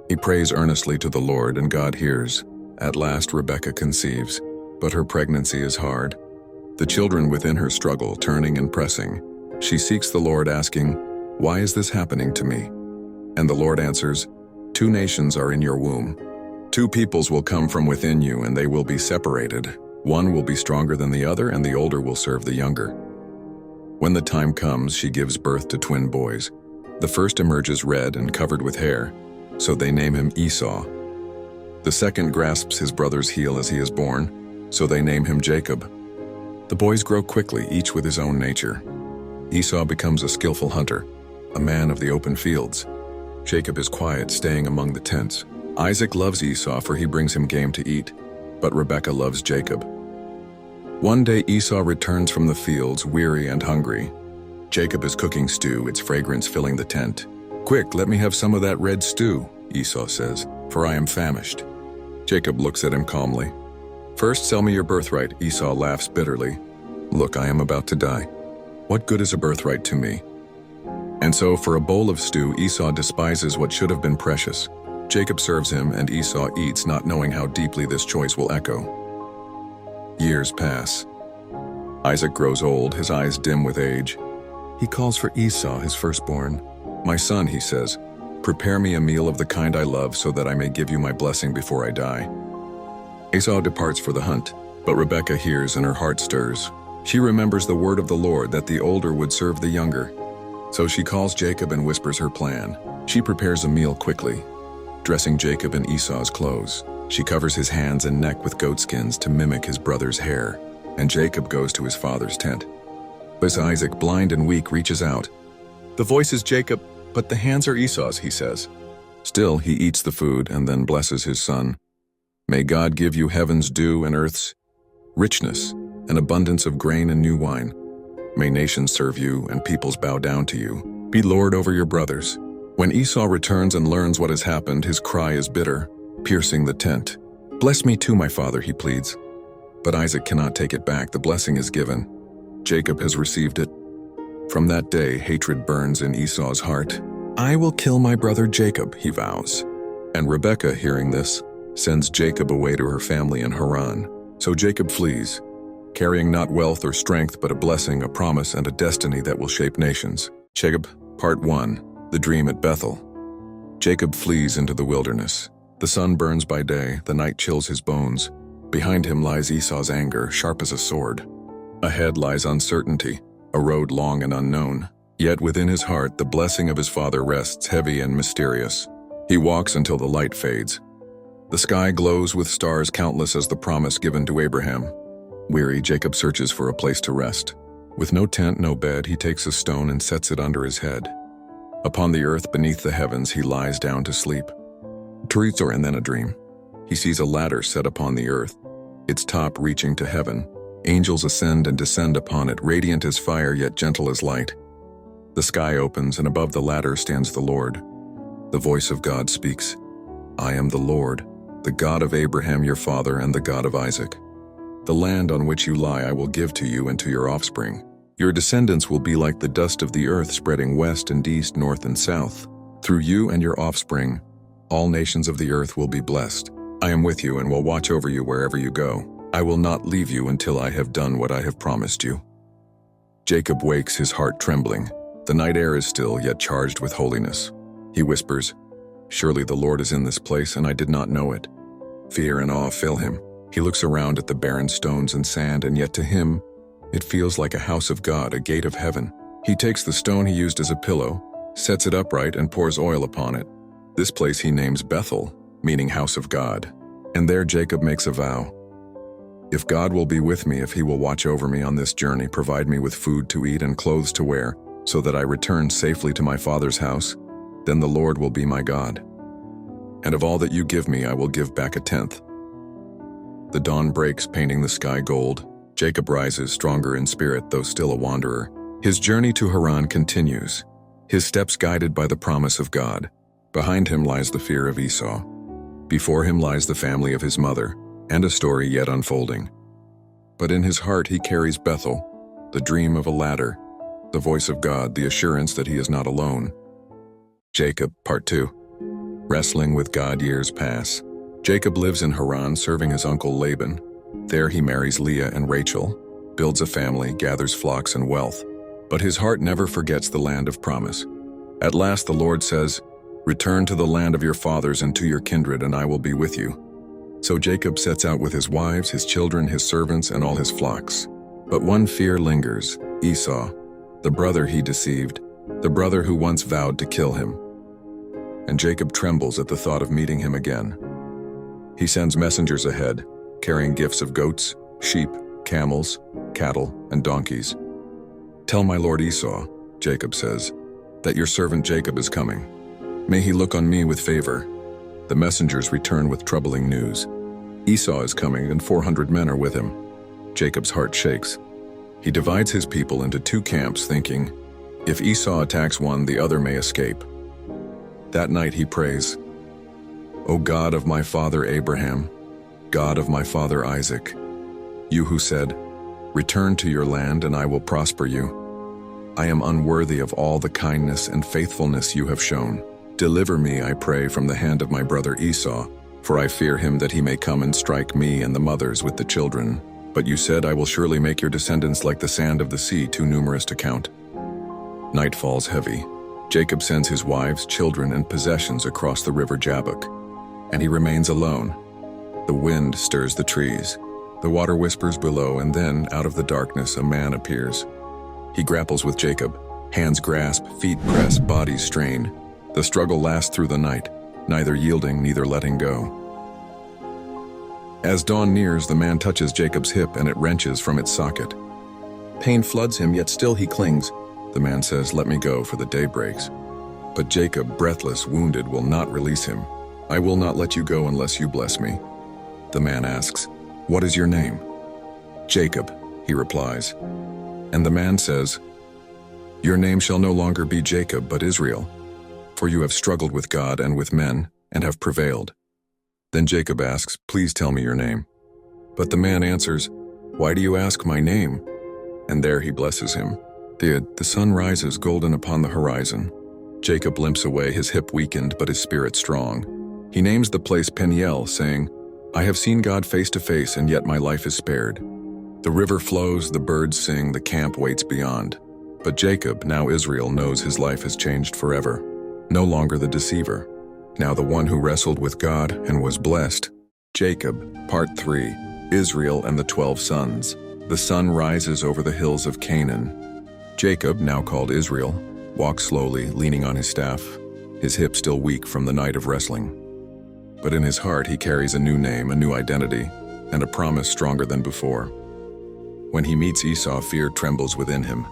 He prays earnestly to the Lord, and God hears. At last, Rebekah conceives, but her pregnancy is hard. The children within her struggle, turning and pressing. She seeks the Lord, asking, "Why is this happening to me?" And the Lord answers, "Two nations are in your womb. Two peoples will come from within you, and they will be separated. One will be stronger than the other, and the older will serve the younger." When the time comes, she gives birth to twin boys. The first emerges red and covered with hair, so they name him Esau. The second grasps his brother's heel as he is born, so they name him Jacob. The boys grow quickly, each with his own nature. Esau becomes a skillful hunter, a man of the open fields. Jacob is quiet, staying among the tents. Isaac loves Esau, for he brings him game to eat, but Rebekah loves Jacob. One day Esau returns from the fields, weary and hungry. Jacob is cooking stew, its fragrance filling the tent. "Quick, let me have some of that red stew," Esau says, "for I am famished." Jacob looks at him calmly. "First, sell me your birthright," Esau laughs bitterly. "Look, I am about to die. What good is a birthright to me?" And so, for a bowl of stew, Esau despises what should have been precious. Jacob serves him, and Esau eats, not knowing how deeply this choice will echo. Years pass. Isaac grows old, his eyes dim with age. He calls for Esau, his firstborn. "My son," he says, "prepare me a meal of the kind I love so that I may give you my blessing before I die." Esau departs for the hunt, but Rebekah hears and her heart stirs. She remembers the word of the Lord that the older would serve the younger. So she calls Jacob and whispers her plan. She prepares a meal quickly, dressing Jacob in Esau's clothes. She covers his hands and neck with goatskins to mimic his brother's hair, and Jacob goes to his father's tent. But Isaac, blind and weak, reaches out. "The voice is Jacob, but the hands are Esau's," he says. Still, he eats the food and then blesses his son. "May God give you heaven's dew and earth's richness, an abundance of grain and new wine. May nations serve you and peoples bow down to you. Be Lord over your brothers." When Esau returns and learns what has happened, his cry is bitter, piercing the tent. "Bless me too, my father," he pleads. But Isaac cannot take it back. The blessing is given. Jacob has received it. From that day, hatred burns in Esau's heart. "I will kill my brother Jacob," he vows. And Rebekah, hearing this, sends Jacob away to her family in Haran. So Jacob flees, carrying not wealth or strength, but a blessing, a promise, and a destiny that will shape nations. Jacob, Part 1. The Dream at Bethel. Jacob flees into the wilderness. The sun burns by day, the night chills his bones. Behind him lies Esau's anger, sharp as a sword. Ahead lies uncertainty, a road long and unknown. Yet within his heart, the blessing of his father rests heavy and mysterious. He walks until the light fades. The sky glows with stars countless as the promise given to Abraham. Weary, Jacob searches for a place to rest. With no tent, no bed, he takes a stone and sets it under his head. Upon the earth beneath the heavens, he lies down to sleep. And then a dream. He sees a ladder set upon the earth, its top reaching to heaven. Angels ascend and descend upon it, radiant as fire yet gentle as light. The sky opens, and above the ladder stands the Lord. The voice of God speaks, "I am the Lord, the God of Abraham your father and the God of Isaac. The land on which you lie I will give to you and to your offspring. Your descendants will be like the dust of the earth, spreading west and east, north and south. Through you and your offspring, all nations of the earth will be blessed. I am with you and will watch over you wherever you go. I will not leave you until I have done what I have promised you." Jacob wakes, his heart trembling. The night air is still, yet charged with holiness. He whispers, "Surely the Lord is in this place, and I did not know it." Fear and awe fill him. He looks around at the barren stones and sand, and yet to him, it feels like a house of God, a gate of heaven. He takes the stone he used as a pillow, sets it upright, and pours oil upon it. This place he names Bethel, meaning house of God. And there Jacob makes a vow. "If God will be with me, if he will watch over me on this journey, provide me with food to eat and clothes to wear, so that I return safely to my father's house, then the Lord will be my God. And of all that you give me, I will give back a tenth." The dawn breaks, painting the sky gold. Jacob rises, stronger in spirit, though still a wanderer. His journey to Haran continues, his steps guided by the promise of God. Behind him lies the fear of Esau. Before him lies the family of his mother, and a story yet unfolding. But in his heart he carries Bethel, the dream of a ladder, the voice of God, the assurance that he is not alone. Jacob, Part 2. Wrestling with God. Years pass. Jacob lives in Haran, serving his uncle Laban. There he marries Leah and Rachel, builds a family, gathers flocks and wealth. But his heart never forgets the land of promise. At last the Lord says, "Return to the land of your fathers and to your kindred, and I will be with you." So Jacob sets out with his wives, his children, his servants, and all his flocks. But one fear lingers, Esau, the brother he deceived, the brother who once vowed to kill him. And Jacob trembles at the thought of meeting him again. He sends messengers ahead, carrying gifts of goats, sheep, camels, cattle, and donkeys. "Tell my lord Esau," Jacob says, "that your servant Jacob is coming. May he look on me with favor." The messengers return with troubling news. Esau is coming, and 400 men are with him. Jacob's heart shakes. He divides his people into two camps, thinking, if Esau attacks one, the other may escape. That night he prays, "O God of my father Abraham, God of my father Isaac, you who said, 'Return to your land and I will prosper you,' I am unworthy of all the kindness and faithfulness you have shown. Deliver me, I pray, from the hand of my brother Esau, for I fear him that he may come and strike me and the mothers with the children. But you said, I will surely make your descendants like the sand of the sea, too numerous to count." Night falls heavy. Jacob sends his wives, children, and possessions across the river Jabbok, and he remains alone. The wind stirs the trees. The water whispers below, and then, out of the darkness, a man appears. He grapples with Jacob. Hands grasp, feet press, bodies strain. The struggle lasts through the night, neither yielding, neither letting go. As dawn nears, the man touches Jacob's hip, and it wrenches from its socket. Pain floods him, yet still he clings. The man says, "Let me go, for the day breaks." But Jacob, breathless, wounded, will not release him. "I will not let you go unless you bless me." The man asks, "What is your name?" "Jacob," he replies. And the man says, "Your name shall no longer be Jacob, but Israel, for you have struggled with God and with men, and have prevailed." Then Jacob asks, "Please tell me your name." But the man answers, "Why do you ask my name?" And there he blesses him. The sun rises golden upon the horizon. Jacob limps away, his hip weakened, but his spirit strong. He names the place Peniel, saying, "I have seen God face to face, and yet my life is spared." The river flows, the birds sing, the camp waits beyond. But Jacob, now Israel, knows his life has changed forever. No longer the deceiver, now the one who wrestled with God and was blessed. Jacob, Part 3. Israel and the 12 sons. The sun rises over the hills of Canaan. Jacob, now called Israel, walks slowly, leaning on his staff, his hip still weak from the night of wrestling. But in his heart he carries a new name, a new identity, and a promise stronger than before. When he meets Esau, fear trembles within him.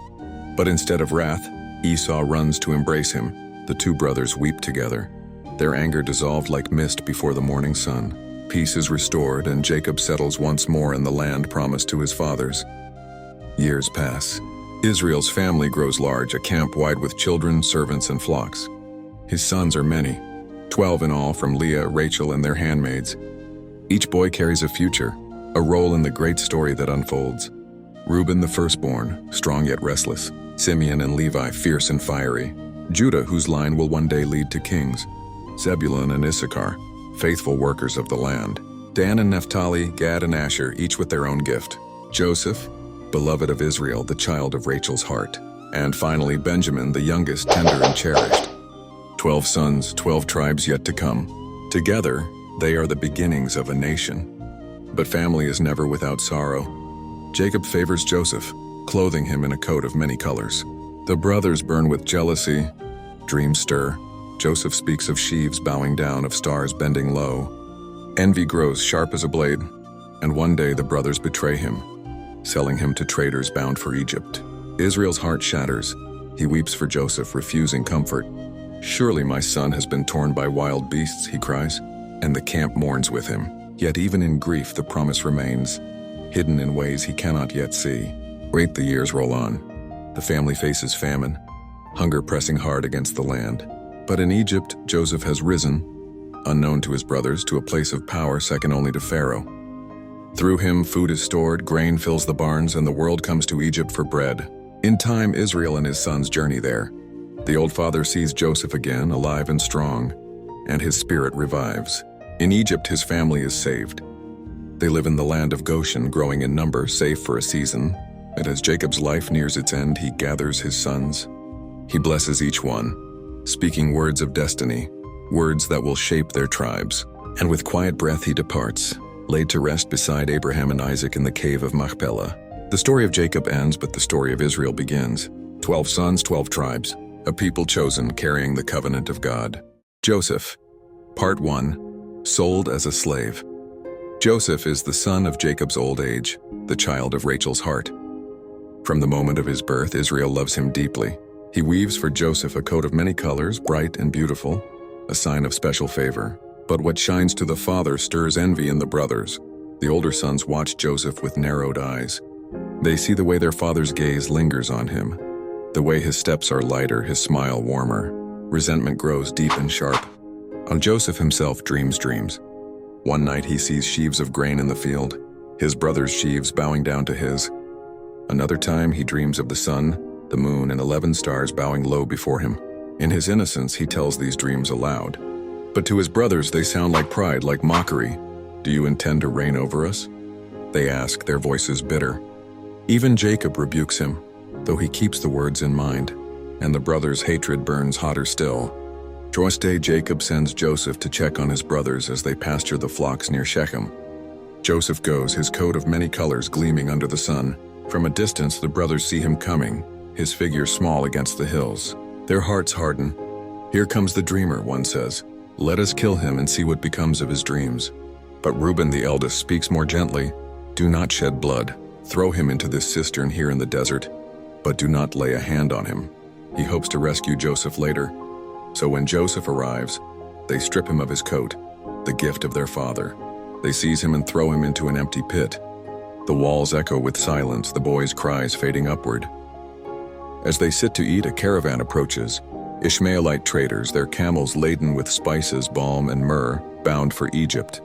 But instead of wrath, Esau runs to embrace him. The two brothers weep together, their anger dissolved like mist before the morning sun. Peace is restored, and Jacob settles once more in the land promised to his fathers. Years pass. Israel's family grows large, a camp wide with children, servants, and flocks. His sons are many, 12 in all, from Leah, Rachel, and their handmaids. Each boy carries a future, a role in the great story that unfolds. Reuben, the firstborn, strong yet restless. Simeon and Levi, fierce and fiery. Judah, whose line will one day lead to kings. Zebulun and Issachar, faithful workers of the land. Dan and Naphtali, Gad and Asher, each with their own gift. Joseph, beloved of Israel, the child of Rachel's heart. And finally, Benjamin, the youngest, tender and cherished. 12 sons, 12 tribes yet to come. Together, they are the beginnings of a nation. But family is never without sorrow. Jacob favors Joseph, clothing him in a coat of many colors. The brothers burn with jealousy, dreams stir. Joseph speaks of sheaves bowing down, of stars bending low. Envy grows sharp as a blade, and one day the brothers betray him, selling him to traders bound for Egypt. Israel's heart shatters. He weeps for Joseph, refusing comfort. Surely my son has been torn by wild beasts, he cries, and the camp mourns with him. Yet even in grief the promise remains, hidden in ways he cannot yet see. Wait, the years roll on. The family faces famine, hunger pressing hard against the land. But in Egypt, Joseph has risen, unknown to his brothers, to a place of power second only to Pharaoh. Through him, food is stored, grain fills the barns, and the world comes to Egypt for bread. In time, Israel and his sons journey there. The old father sees Joseph again, alive and strong, and his spirit revives. In Egypt, his family is saved. They live in the land of Goshen, growing in number, safe for a season. And as Jacob's life nears its end, he gathers his sons. He blesses each one, speaking words of destiny, words that will shape their tribes. And with quiet breath he departs, laid to rest beside Abraham and Isaac in the cave of Machpelah. The story of Jacob ends, but the story of Israel begins. 12 sons, 12 tribes, a people chosen, carrying the covenant of God. Joseph. Part 1. Sold as a slave. Joseph is the son of Jacob's old age, the child of Rachel's heart. From the moment of his birth, Israel loves him deeply. He weaves for Joseph a coat of many colors, bright and beautiful, a sign of special favor. But what shines to the father stirs envy in the brothers. The older sons watch Joseph with narrowed eyes. They see the way their father's gaze lingers on him, the way his steps are lighter, his smile warmer. Resentment grows deep and sharp. On Joseph himself dreams dreams. One night he sees sheaves of grain in the field, his brother's sheaves bowing down to his. Another time he dreams of the sun, the moon, and 11 stars bowing low before him. In his innocence he tells these dreams aloud. But to his brothers they sound like pride, like mockery. Do you intend to reign over us? They ask, their voices bitter. Even Jacob rebukes him, though he keeps the words in mind, and the brothers' hatred burns hotter still. Twice a day Jacob sends Joseph to check on his brothers as they pasture the flocks near Shechem. Joseph goes, his coat of many colors gleaming under the sun. From a distance the brothers see him coming, his figure small against the hills. Their hearts harden. Here comes the dreamer, one says. Let us kill him and see what becomes of his dreams. But Reuben, the eldest, speaks more gently. Do not shed blood. Throw him into this cistern here in the desert, but do not lay a hand on him. He hopes to rescue Joseph later. So when Joseph arrives, they strip him of his coat, the gift of their father. They seize him and throw him into an empty pit. The walls echo with silence, the boys' cries fading upward. As they sit to eat, a caravan approaches. Ishmaelite traders, their camels laden with spices, balm, and myrrh, bound for Egypt.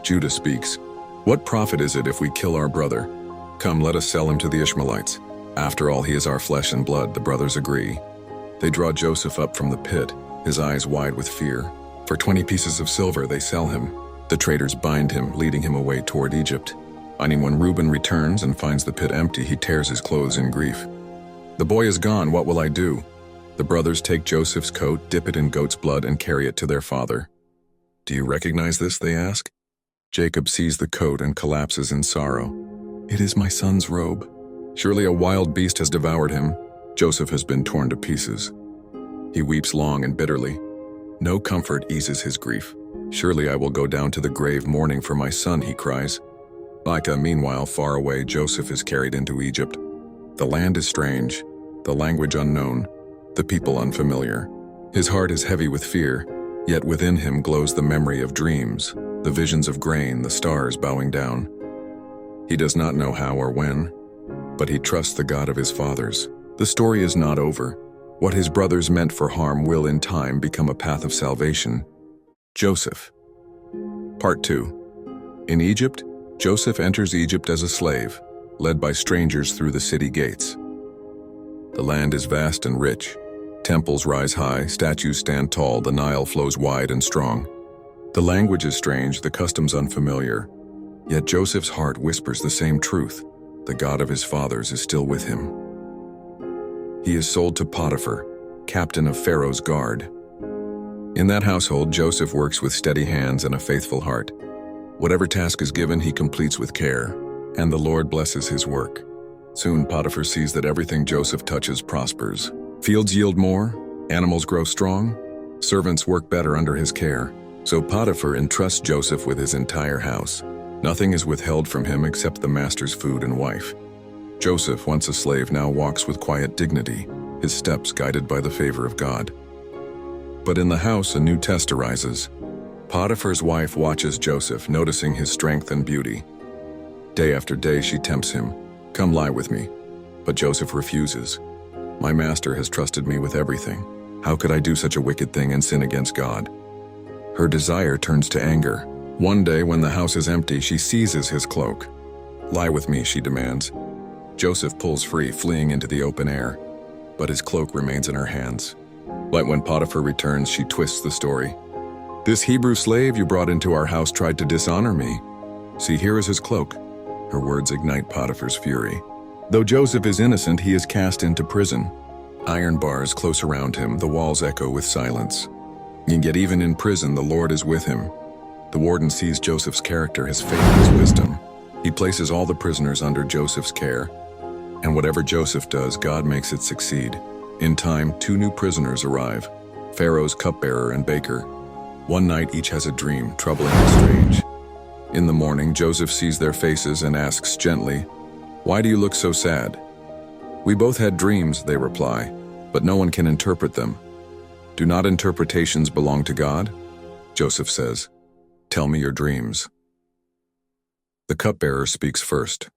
Judah speaks. What profit is it if we kill our brother? Come, let us sell him to the Ishmaelites. After all, he is our flesh and blood, the brothers agree. They draw Joseph up from the pit, his eyes wide with fear. For 20 pieces of silver they sell him. The traders bind him, leading him away toward Egypt. And when Reuben returns and finds the pit empty, he tears his clothes in grief. The boy is gone, what will I do? The brothers take Joseph's coat, dip it in goat's blood, and carry it to their father. Do you recognize this, they ask? Jacob sees the coat and collapses in sorrow. It is my son's robe. Surely a wild beast has devoured him. Joseph has been torn to pieces. He weeps long and bitterly. No comfort eases his grief. Surely I will go down to the grave mourning for my son, he cries. Meanwhile, far away, Joseph is carried into Egypt. The land is strange, the language unknown, the people unfamiliar. His heart is heavy with fear, yet within him glows the memory of dreams, the visions of grain, the stars bowing down. He does not know how or when, but he trusts the God of his fathers. The story is not over. What his brothers meant for harm will in time become a path of salvation. Joseph. Part 2. In Egypt, Joseph enters Egypt as a slave, led by strangers through the city gates. The land is vast and rich. Temples rise high, statues stand tall, the Nile flows wide and strong. The language is strange, the customs unfamiliar. Yet Joseph's heart whispers the same truth. The God of his fathers is still with him. He is sold to Potiphar, captain of Pharaoh's guard. In that household, Joseph works with steady hands and a faithful heart. Whatever task is given, he completes with care, and the Lord blesses his work. Soon Potiphar sees that everything Joseph touches prospers. Fields yield more, animals grow strong, servants work better under his care. So Potiphar entrusts Joseph with his entire house. Nothing is withheld from him except the master's food and wife. Joseph, once a slave, now walks with quiet dignity, his steps guided by the favor of God. But in the house, a new test arises. Potiphar's wife watches Joseph, noticing his strength and beauty. Day after day, she tempts him. Come lie with me. But Joseph refuses. My master has trusted me with everything. How could I do such a wicked thing and sin against God? Her desire turns to anger. One day, when the house is empty, she seizes his cloak. Lie with me, she demands. Joseph pulls free, fleeing into the open air, but his cloak remains in her hands. But when Potiphar returns, she twists the story. This Hebrew slave you brought into our house tried to dishonor me. See, here is his cloak. Her words ignite Potiphar's fury. Though Joseph is innocent, he is cast into prison. Iron bars close around him, the walls echo with silence. And yet even in prison, the Lord is with him. The warden sees Joseph's character, his faith, his wisdom. He places all the prisoners under Joseph's care. And whatever Joseph does, God makes it succeed. In time, 2 new prisoners arrive, Pharaoh's cupbearer and baker. One night each has a dream, troubling and strange. In the morning, Joseph sees their faces and asks gently, "Why do you look so sad?" "We both had dreams," they reply, "but no one can interpret them." "Do not interpretations belong to God?" Joseph says, "Tell me your dreams." The cupbearer speaks first.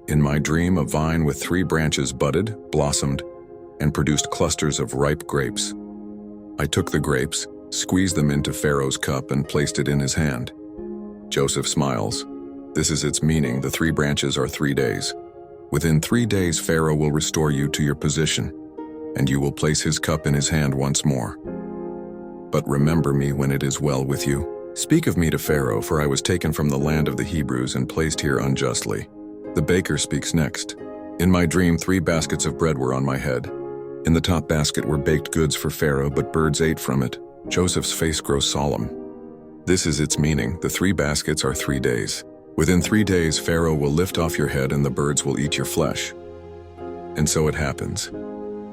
In my dream, a vine with 3 branches budded, blossomed, and produced clusters of ripe grapes. I took the grapes, squeezed them into Pharaoh's cup, and placed it in his hand. Joseph smiles. This is its meaning. The 3 branches are 3 days. Within 3 days, Pharaoh will restore you to your position, and you will place his cup in his hand once more. But remember me when it is well with you. Speak of me to Pharaoh, for I was taken from the land of the Hebrews and placed here unjustly. The baker speaks next. In my dream, 3 baskets of bread were on my head. In the top basket were baked goods for Pharaoh, but birds ate from it. Joseph's face grows solemn. This is its meaning. The 3 baskets are 3 days. Within 3 days, Pharaoh will lift off your head and the birds will eat your flesh. And so it happens.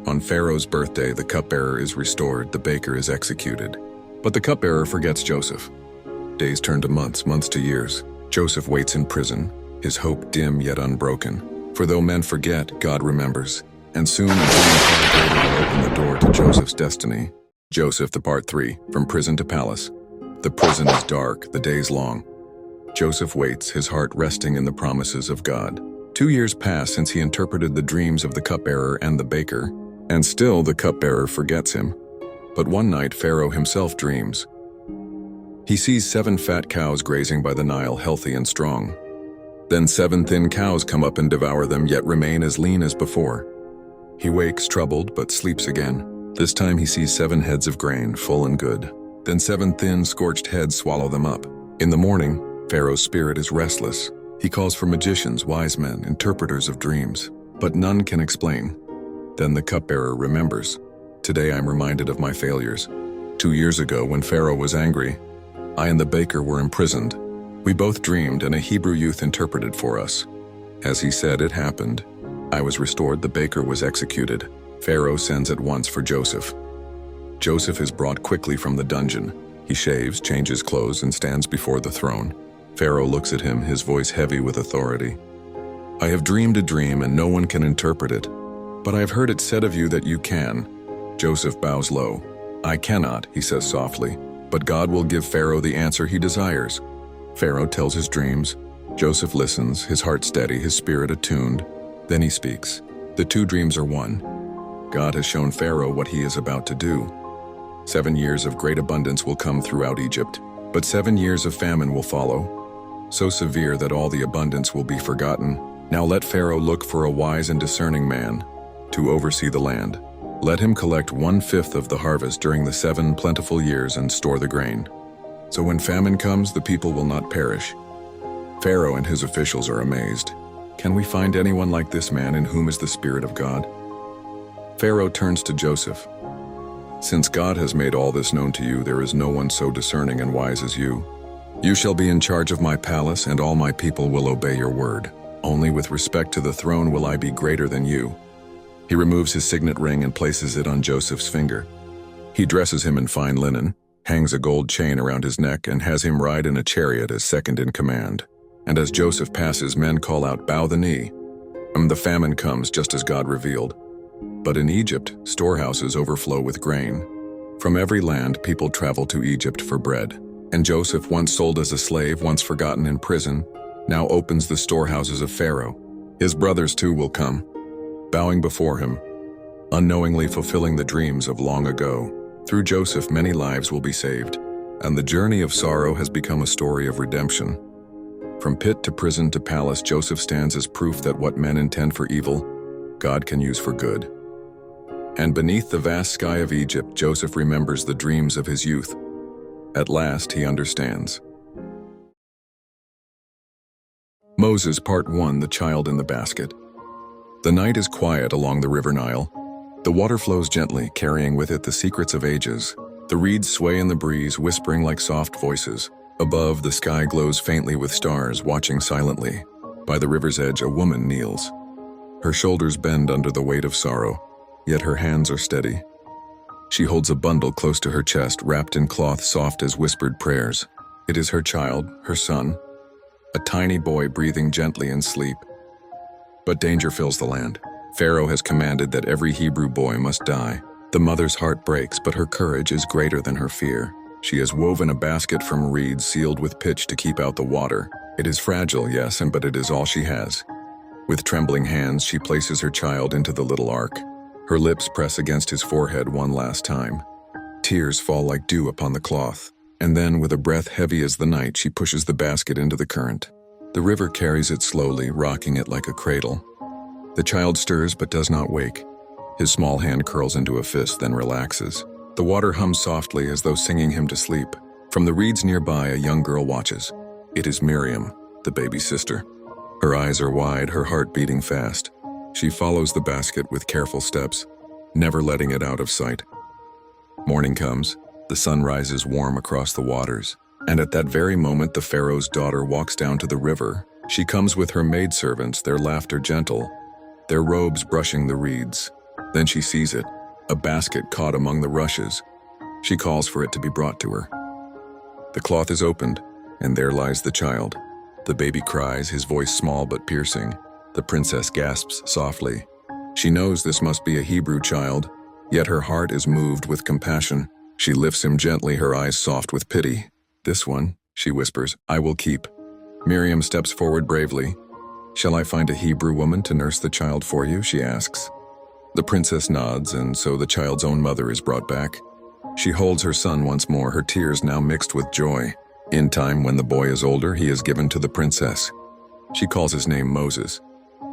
On Pharaoh's birthday, the cupbearer is restored, the baker is executed. But the cupbearer forgets Joseph. Days turn to months, months to years. Joseph waits in prison, his hope dim yet unbroken. For though men forget, God remembers. And soon the dream will open the door to Joseph's destiny. Joseph, the Part 3, From Prison to Palace. The prison is dark, the days long. Joseph waits, his heart resting in the promises of God. 2 years pass since he interpreted the dreams of the cupbearer and the baker, and still the cupbearer forgets him. But one night Pharaoh himself dreams. He sees 7 fat cows grazing by the Nile, healthy and strong. Then 7 thin cows come up and devour them, yet remain as lean as before. He wakes troubled, but sleeps again. This time he sees 7 heads of grain, full and good. Then 7 thin, scorched heads swallow them up. In the morning, Pharaoh's spirit is restless. He calls for magicians, wise men, interpreters of dreams, but none can explain. Then the cupbearer remembers. Today I'm reminded of my failures. 2 years ago, when Pharaoh was angry, I and the baker were imprisoned. We both dreamed, and a Hebrew youth interpreted for us. As he said, it happened. I was restored, the baker was executed. Pharaoh sends at once for Joseph. Joseph is brought quickly from the dungeon. He shaves, changes clothes, and stands before the throne. Pharaoh looks at him, his voice heavy with authority. I have dreamed a dream, and no one can interpret it. But I have heard it said of you that you can. Joseph bows low. I cannot, he says softly, but God will give Pharaoh the answer he desires. Pharaoh tells his dreams. Joseph listens, his heart steady, his spirit attuned. Then he speaks. The two dreams are one. God has shown Pharaoh what he is about to do. 7 years of great abundance will come throughout Egypt, but 7 years of famine will follow, so severe that all the abundance will be forgotten. Now let Pharaoh look for a wise and discerning man to oversee the land. Let him collect 1/5 of the harvest during the 7 plentiful years and store the grain. So when famine comes, the people will not perish. Pharaoh and his officials are amazed. Can we find anyone like this man in whom is the Spirit of God? Pharaoh turns to Joseph. Since God has made all this known to you, there is no one so discerning and wise as you. You shall be in charge of my palace, and all my people will obey your word. Only with respect to the throne will I be greater than you. He removes his signet ring and places it on Joseph's finger. He dresses him in fine linen, hangs a gold chain around his neck, and has him ride in a chariot as second in command. And as Joseph passes, men call out, "Bow the knee." The famine comes just as God revealed. But in Egypt, storehouses overflow with grain. From every land, people travel to Egypt for bread. And Joseph, once sold as a slave, once forgotten in prison, now opens the storehouses of Pharaoh. His brothers too will come, bowing before him, unknowingly fulfilling the dreams of long ago. Through Joseph, many lives will be saved, and the journey of sorrow has become a story of redemption. From pit to prison to palace, Joseph stands as proof that what men intend for evil, God can use for good. And beneath the vast sky of Egypt, Joseph remembers the dreams of his youth. At last, he understands. Moses, Part 1, The Child in the Basket. The night is quiet along the river Nile. The water flows gently, carrying with it the secrets of ages. The reeds sway in the breeze, whispering like soft voices. Above, the sky glows faintly with stars, watching silently. By the river's edge, a woman kneels. Her shoulders bend under the weight of sorrow, yet her hands are steady. She holds a bundle close to her chest, wrapped in cloth soft as whispered prayers. It is her child, her son, a tiny boy breathing gently in sleep. But danger fills the land. Pharaoh has commanded that every Hebrew boy must die. The mother's heart breaks, but her courage is greater than her fear. She has woven a basket from reeds sealed with pitch to keep out the water. It is fragile, yes, but it is all she has. With trembling hands, she places her child into the little ark. Her lips press against his forehead one last time. Tears fall like dew upon the cloth. And then, with a breath heavy as the night, she pushes the basket into the current. The river carries it slowly, rocking it like a cradle. The child stirs but does not wake. His small hand curls into a fist, then relaxes. The water hums softly as though singing him to sleep. From the reeds nearby, a young girl watches. It is Miriam, the baby's sister. Her eyes are wide, her heart beating fast. She follows the basket with careful steps, never letting it out of sight. Morning comes. The sun rises warm across the waters. And at that very moment, the Pharaoh's daughter walks down to the river. She comes with her maidservants, their laughter gentle, their robes brushing the reeds. Then she sees it, a basket caught among the rushes. She calls for it to be brought to her. The cloth is opened, and there lies the child. The baby cries, his voice small but piercing. The princess gasps softly. She knows this must be a Hebrew child, yet her heart is moved with compassion. She lifts him gently, her eyes soft with pity. This one, she whispers, I will keep. Miriam steps forward bravely. Shall I find a Hebrew woman to nurse the child for you? She asks. The princess nods, and so the child's own mother is brought back. She holds her son once more, her tears now mixed with joy. In time, when the boy is older, he is given to the princess. She calls his name Moses.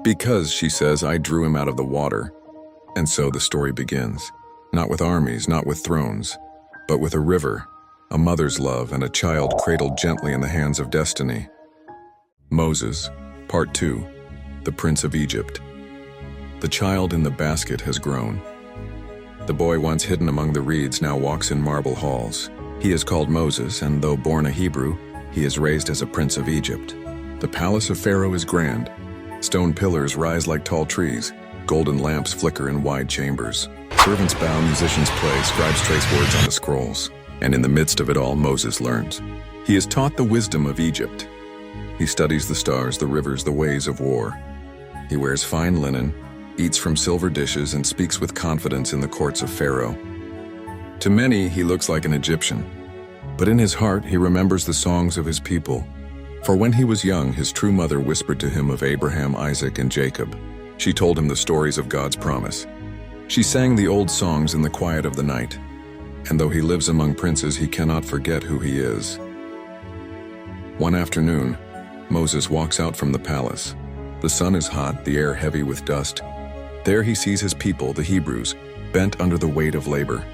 Because, she says, I drew him out of the water. And so the story begins. Not with armies, not with thrones, but with a river, a mother's love, and a child cradled gently in the hands of destiny. Moses, Part 2, The Prince of Egypt. The child in the basket has grown. The boy once hidden among the reeds now walks in marble halls. He is called Moses, and though born a Hebrew, He is raised as a prince of Egypt. The palace of Pharaoh is grand. Stone pillars rise like tall trees. Golden lamps flicker in wide chambers. Servants bow, musicians play, scribes trace words on the scrolls. And in the midst of it all, Moses learns. He is taught the wisdom of Egypt. He studies the stars, the rivers, the ways of war. He wears fine linen, eats from silver dishes, and speaks with confidence in the courts of Pharaoh. To many, he looks like an Egyptian. But in his heart, he remembers the songs of his people. For when he was young, his true mother whispered to him of Abraham, Isaac, and Jacob. She told him the stories of God's promise. She sang the old songs in the quiet of the night. And though he lives among princes, he cannot forget who he is. One afternoon, Moses walks out from the palace. The sun is hot, the air heavy with dust. There he sees his people, the Hebrews, bent under the weight of labor.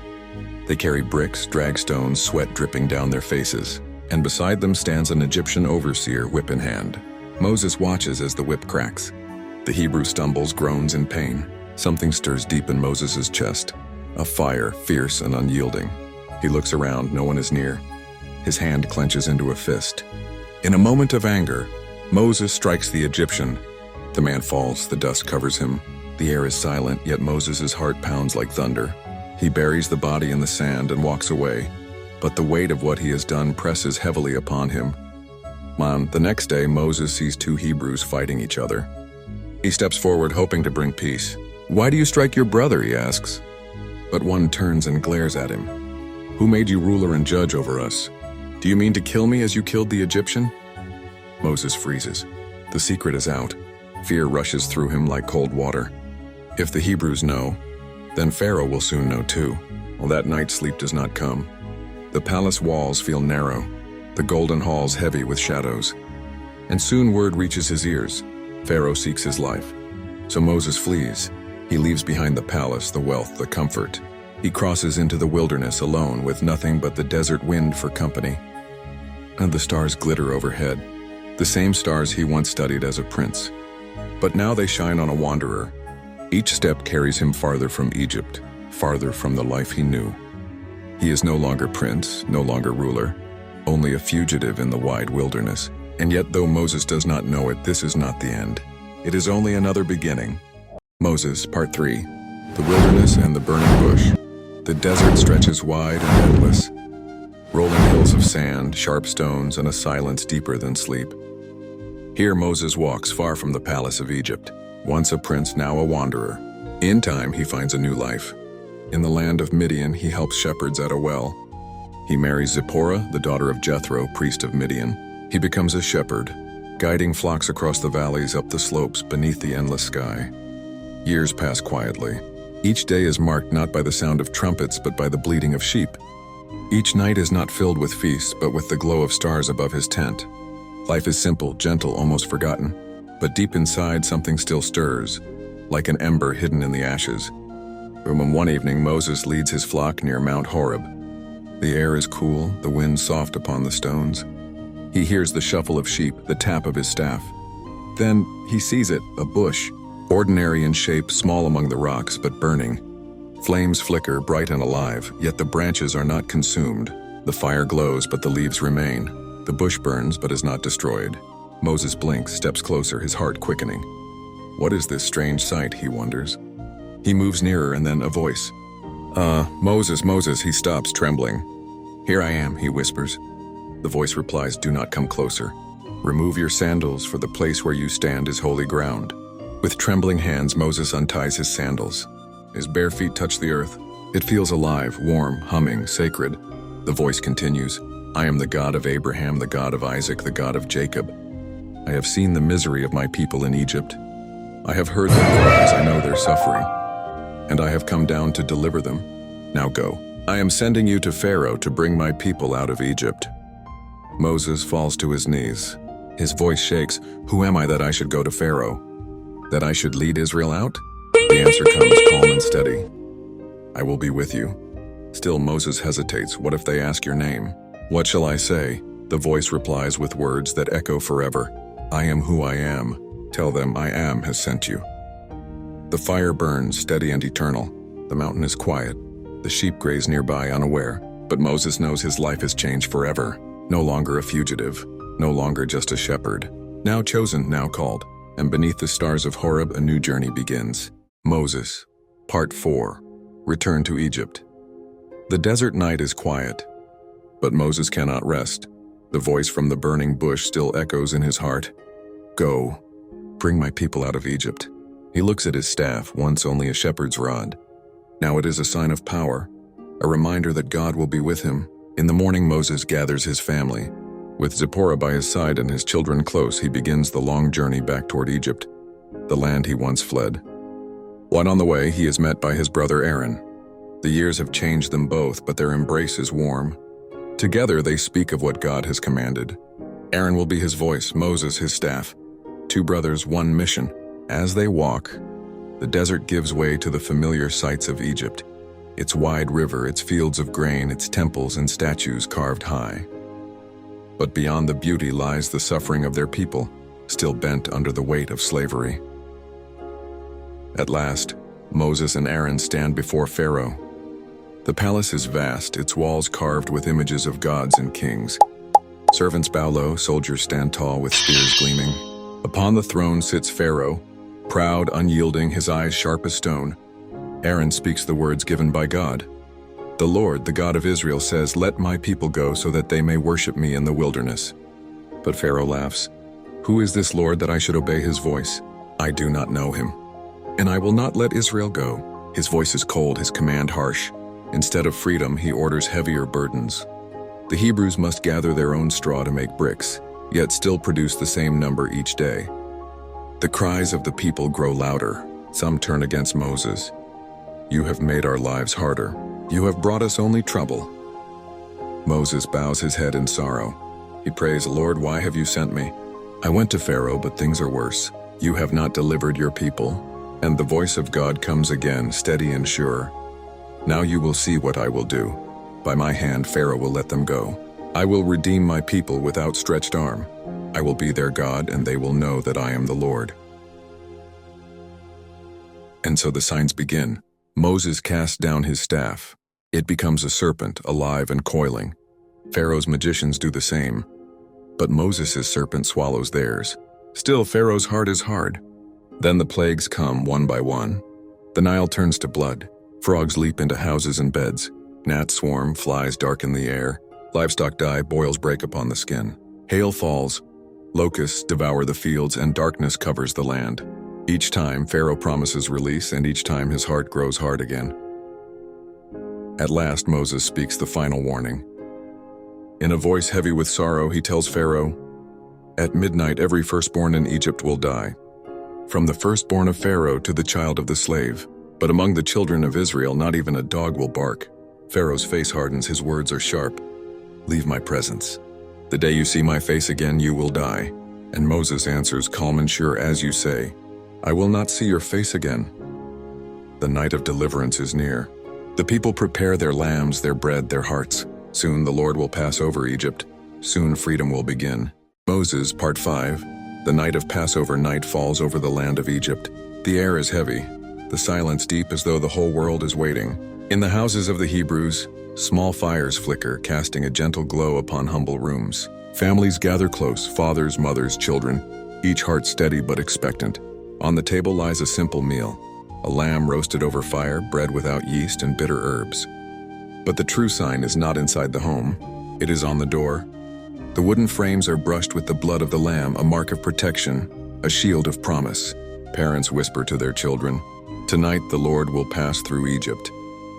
They carry bricks, drag stones, sweat dripping down their faces. And beside them stands an Egyptian overseer, whip in hand. Moses watches as the whip cracks. The Hebrew stumbles, groans in pain. Something stirs deep in Moses' chest. A fire, fierce and unyielding. He looks around, no one is near. His hand clenches into a fist. In a moment of anger, Moses strikes the Egyptian. The man falls, the dust covers him. The air is silent, yet Moses' heart pounds like thunder. He buries the body in the sand and walks away. But the weight of what he has done presses heavily upon him. The next day, Moses sees two Hebrews fighting each other. He steps forward, hoping to bring peace. "Why do you strike your brother?" he asks. But one turns and glares at him. "Who made you ruler and judge over us? Do you mean to kill me as you killed the Egyptian?" Moses freezes. The secret is out. Fear rushes through him like cold water. If the Hebrews know, then Pharaoh will soon know too. Well, that night sleep does not come. The palace walls feel narrow, the golden halls heavy with shadows. And soon word reaches his ears. Pharaoh seeks his life. So Moses flees. He leaves behind the palace, the wealth, the comfort. He crosses into the wilderness alone with nothing but the desert wind for company. And the stars glitter overhead, the same stars he once studied as a prince. But now they shine on a wanderer. Each step carries him farther from Egypt, farther from the life he knew. He is no longer prince, no longer ruler, only a fugitive in the wide wilderness. And yet, though Moses does not know it, this is not the end. It is only another beginning. Moses, Part 3. The wilderness and the burning bush. The desert stretches wide and endless. Rolling hills of sand, sharp stones, and a silence deeper than sleep. Here Moses walks far from the palace of Egypt. Once a prince, now a wanderer. In time, he finds a new life. In the land of Midian, he helps shepherds at a well. He marries Zipporah, the daughter of Jethro, priest of Midian. He becomes a shepherd, guiding flocks across the valleys, up the slopes, beneath the endless sky. Years pass quietly. Each day is marked not by the sound of trumpets, but by the bleating of sheep. Each night is not filled with feasts, but with the glow of stars above his tent. Life is simple, gentle, almost forgotten. But deep inside, something still stirs, like an ember hidden in the ashes. When one evening, Moses leads his flock near Mount Horeb. The air is cool, the wind soft upon the stones. He hears the shuffle of sheep, the tap of his staff. Then he sees it, a bush, ordinary in shape, small among the rocks, but burning. Flames flicker, bright and alive, yet the branches are not consumed. The fire glows, but the leaves remain. The bush burns, but is not destroyed. Moses blinks, steps closer, his heart quickening. What is this strange sight, he wonders. He moves nearer, and then a voice. Moses, Moses, he stops, trembling. Here I am, he whispers. The voice replies, do not come closer. Remove your sandals, for the place where you stand is holy ground. With trembling hands, Moses unties his sandals. His bare feet touch the earth. It feels alive, warm, humming, sacred. The voice continues, I am the God of Abraham, the God of Isaac, the God of Jacob. I have seen the misery of my people in Egypt. I have heard their cries, I know their suffering. And I have come down to deliver them. Now go. I am sending you to Pharaoh to bring my people out of Egypt. Moses falls to his knees. His voice shakes. Who am I that I should go to Pharaoh? That I should lead Israel out? The answer comes calm and steady. I will be with you. Still Moses hesitates. What if they ask your name? What shall I say? The voice replies with words that echo forever. I am who I am. Tell them I am has sent you. The fire burns, steady and eternal. The mountain is quiet. The sheep graze nearby, unaware. But Moses knows his life has changed forever. No longer a fugitive, no longer just a shepherd. Now chosen, now called, and beneath the stars of Horeb a new journey begins. Moses, Part 4, Return to Egypt. The desert night is quiet, but Moses cannot rest. The voice from the burning bush still echoes in his heart. Go, bring my people out of Egypt. He looks at his staff, once only a shepherd's rod. Now it is a sign of power, a reminder that God will be with him. In the morning, Moses gathers his family. With Zipporah by his side and his children close, he begins the long journey back toward Egypt, the land he once fled. While on the way, he is met by his brother Aaron. The years have changed them both, but their embrace is warm. Together, they speak of what God has commanded. Aaron will be his voice, Moses his staff. Two brothers, one mission. As they walk, the desert gives way to the familiar sights of Egypt. Its wide river, its fields of grain, its temples and statues carved high. But beyond the beauty lies the suffering of their people, still bent under the weight of slavery. At last, Moses and Aaron stand before Pharaoh. The palace is vast, its walls carved with images of gods and kings. Servants bow low, soldiers stand tall with spears gleaming. Upon the throne sits Pharaoh, proud, unyielding, his eyes sharp as stone. Aaron speaks the words given by God. The Lord, the God of Israel, says, "Let my people go so that they may worship me in the wilderness." But Pharaoh laughs. Who is this Lord that I should obey his voice? I do not know him. And I will not let Israel go. His voice is cold, his command harsh. Instead of freedom, he orders heavier burdens. The Hebrews must gather their own straw to make bricks, yet still produce the same number each day. The cries of the people grow louder. Some turn against Moses. You have made our lives harder. You have brought us only trouble. Moses bows his head in sorrow. He prays, Lord, why have you sent me? I went to Pharaoh, but things are worse. You have not delivered your people. And the voice of God comes again, steady and sure. Now you will see what I will do. By my hand, Pharaoh will let them go. I will redeem my people with outstretched arm. I will be their God, and they will know that I am the Lord. And so the signs begin. Moses casts down his staff. It becomes a serpent, alive and coiling. Pharaoh's magicians do the same. But Moses' serpent swallows theirs. Still, Pharaoh's heart is hard. Then the plagues come one by one. The Nile turns to blood. Frogs leap into houses and beds. Gnats swarm, flies darken the air. Livestock die, boils break upon the skin. Hail falls. Locusts devour the fields, and darkness covers the land. Each time, Pharaoh promises release, and each time his heart grows hard again. At last, Moses speaks the final warning. In a voice heavy with sorrow, he tells Pharaoh, "At midnight, every firstborn in Egypt will die. From the firstborn of Pharaoh to the child of the slave. But among the children of Israel, not even a dog will bark." Pharaoh's face hardens, his words are sharp. "Leave my presence. The day you see my face again, you will die." And Moses answers, calm and sure, "As you say, I will not see your face again." The night of deliverance is near. The people prepare their lambs, their bread, their hearts. Soon the Lord will pass over Egypt. Soon freedom will begin. Moses, Part 5. The night of Passover night falls over the land of Egypt. The air is heavy, the silence deep, as though the whole world is waiting. In the houses of the Hebrews, small fires flicker, casting a gentle glow upon humble rooms. Families gather close, fathers, mothers, children, each heart steady but expectant. On the table lies a simple meal, a lamb roasted over fire, bread without yeast and bitter herbs. But the true sign is not inside the home. It is on the door. The wooden frames are brushed with the blood of the lamb, a mark of protection, a shield of promise. Parents whisper to their children, "Tonight the Lord will pass through Egypt.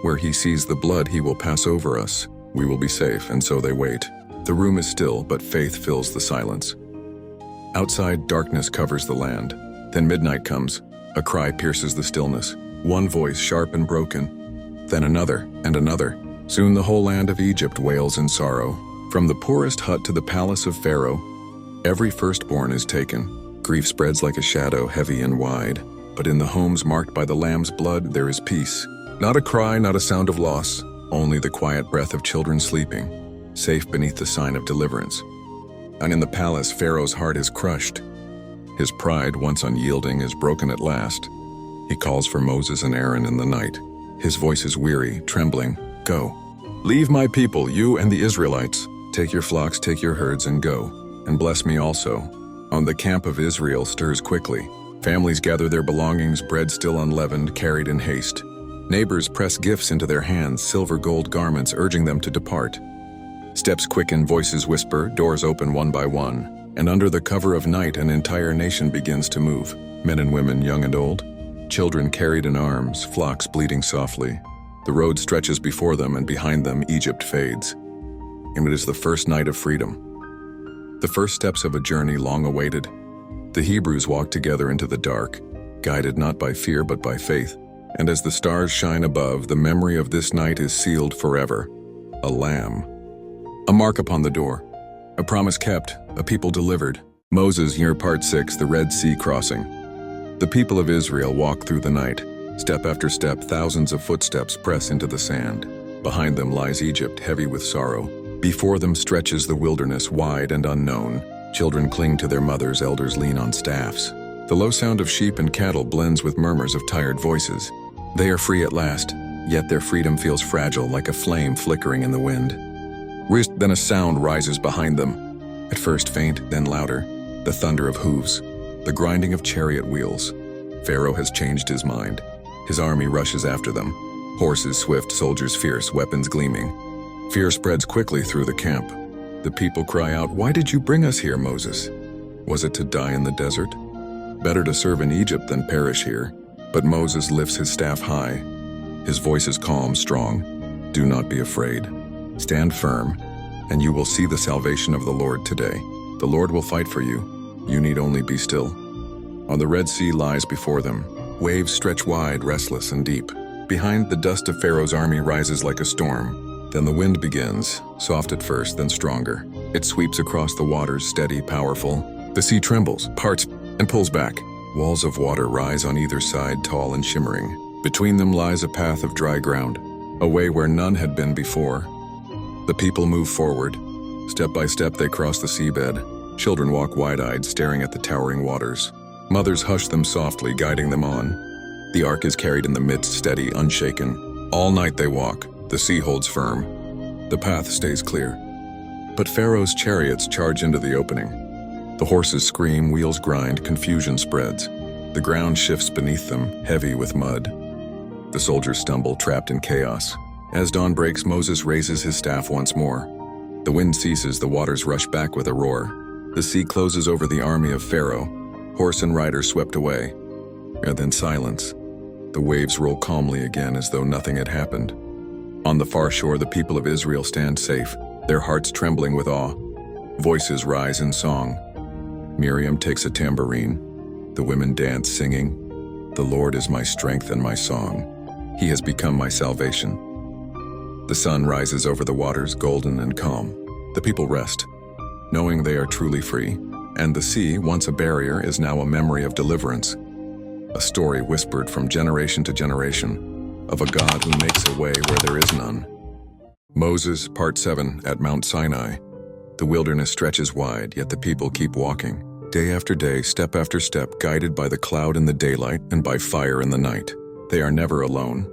Where he sees the blood, he will pass over us. We will be safe," and so they wait. The room is still, but faith fills the silence. Outside, darkness covers the land. Then midnight comes. A cry pierces the stillness. One voice, sharp and broken. Then another, and another. Soon the whole land of Egypt wails in sorrow. From the poorest hut to the palace of Pharaoh, every firstborn is taken. Grief spreads like a shadow, heavy and wide. But in the homes marked by the lamb's blood, there is peace. Not a cry, not a sound of loss, only the quiet breath of children sleeping, safe beneath the sign of deliverance. And in the palace, Pharaoh's heart is crushed. His pride, once unyielding, is broken at last. He calls for Moses and Aaron in the night. His voice is weary, trembling. "Go. Leave my people, you and the Israelites. Take your flocks, take your herds, and go, and bless me also. On the camp of Israel stirs quickly. Families gather their belongings, bread still unleavened, carried in haste. Neighbors press gifts into their hands, silver gold garments, urging them to depart. Steps quicken, voices whisper, doors open one by one, and under the cover of night an entire nation begins to move. Men and women, young and old, children carried in arms, flocks bleating softly. The road stretches before them, and behind them Egypt fades. And it is the first night of freedom. The first steps of a journey long awaited. The Hebrews walk together into the dark, guided not by fear but by faith. And as the stars shine above, the memory of this night is sealed forever. A lamb. A mark upon the door. A promise kept, a people delivered. Moses, year part 6, the Red Sea crossing. The people of Israel walk through the night. Step after step, thousands of footsteps press into the sand. Behind them lies Egypt, heavy with sorrow. Before them stretches the wilderness, wide and unknown. Children cling to their mothers, elders lean on staffs. The low sound of sheep and cattle blends with murmurs of tired voices. They are free at last, yet their freedom feels fragile, like a flame flickering in the wind. Then a sound rises behind them. At first faint, then louder. The thunder of hooves, the grinding of chariot wheels. Pharaoh has changed his mind. His army rushes after them. Horses swift, soldiers fierce, weapons gleaming. Fear spreads quickly through the camp. The people cry out, "Why did you bring us here, Moses? Was it to die in the desert? Better to serve in Egypt than perish here." But Moses lifts his staff high. His voice is calm, strong. "Do not be afraid. Stand firm, and you will see the salvation of the Lord today. The Lord will fight for you. You need only be still." On the Red Sea lies before them. Waves stretch wide, restless and deep. Behind, the dust of Pharaoh's army rises like a storm. Then the wind begins, soft at first, then stronger. It sweeps across the waters, steady, powerful. The sea trembles, parts, and pulls back. Walls of water rise on either side, tall and shimmering. Between them lies a path of dry ground, a way where none had been before. The people move forward. Step by step they cross the seabed. Children walk wide-eyed, staring at the towering waters. Mothers hush them softly, guiding them on. The ark is carried in the midst, steady, unshaken. All night they walk. The sea holds firm. The path stays clear. But Pharaoh's chariots charge into the opening. The horses scream, wheels grind, confusion spreads. The ground shifts beneath them, heavy with mud. The soldiers stumble, trapped in chaos. As dawn breaks, Moses raises his staff once more. The wind ceases, the waters rush back with a roar. The sea closes over the army of Pharaoh. Horse and rider swept away. And then silence. The waves roll calmly again as though nothing had happened. On the far shore, the people of Israel stand safe, their hearts trembling with awe. Voices rise in song. Miriam takes a tambourine. The women dance, singing, "The Lord is my strength and my song. He has become my salvation." The sun rises over the waters, golden and calm. The people rest, knowing they are truly free. And the sea, once a barrier, is now a memory of deliverance. A story whispered from generation to generation, of a God who makes a way where there is none. Moses, Part 7, at Mount Sinai. The wilderness stretches wide, yet the people keep walking. Day after day, step after step, guided by the cloud in the daylight and by fire in the night. They are never alone.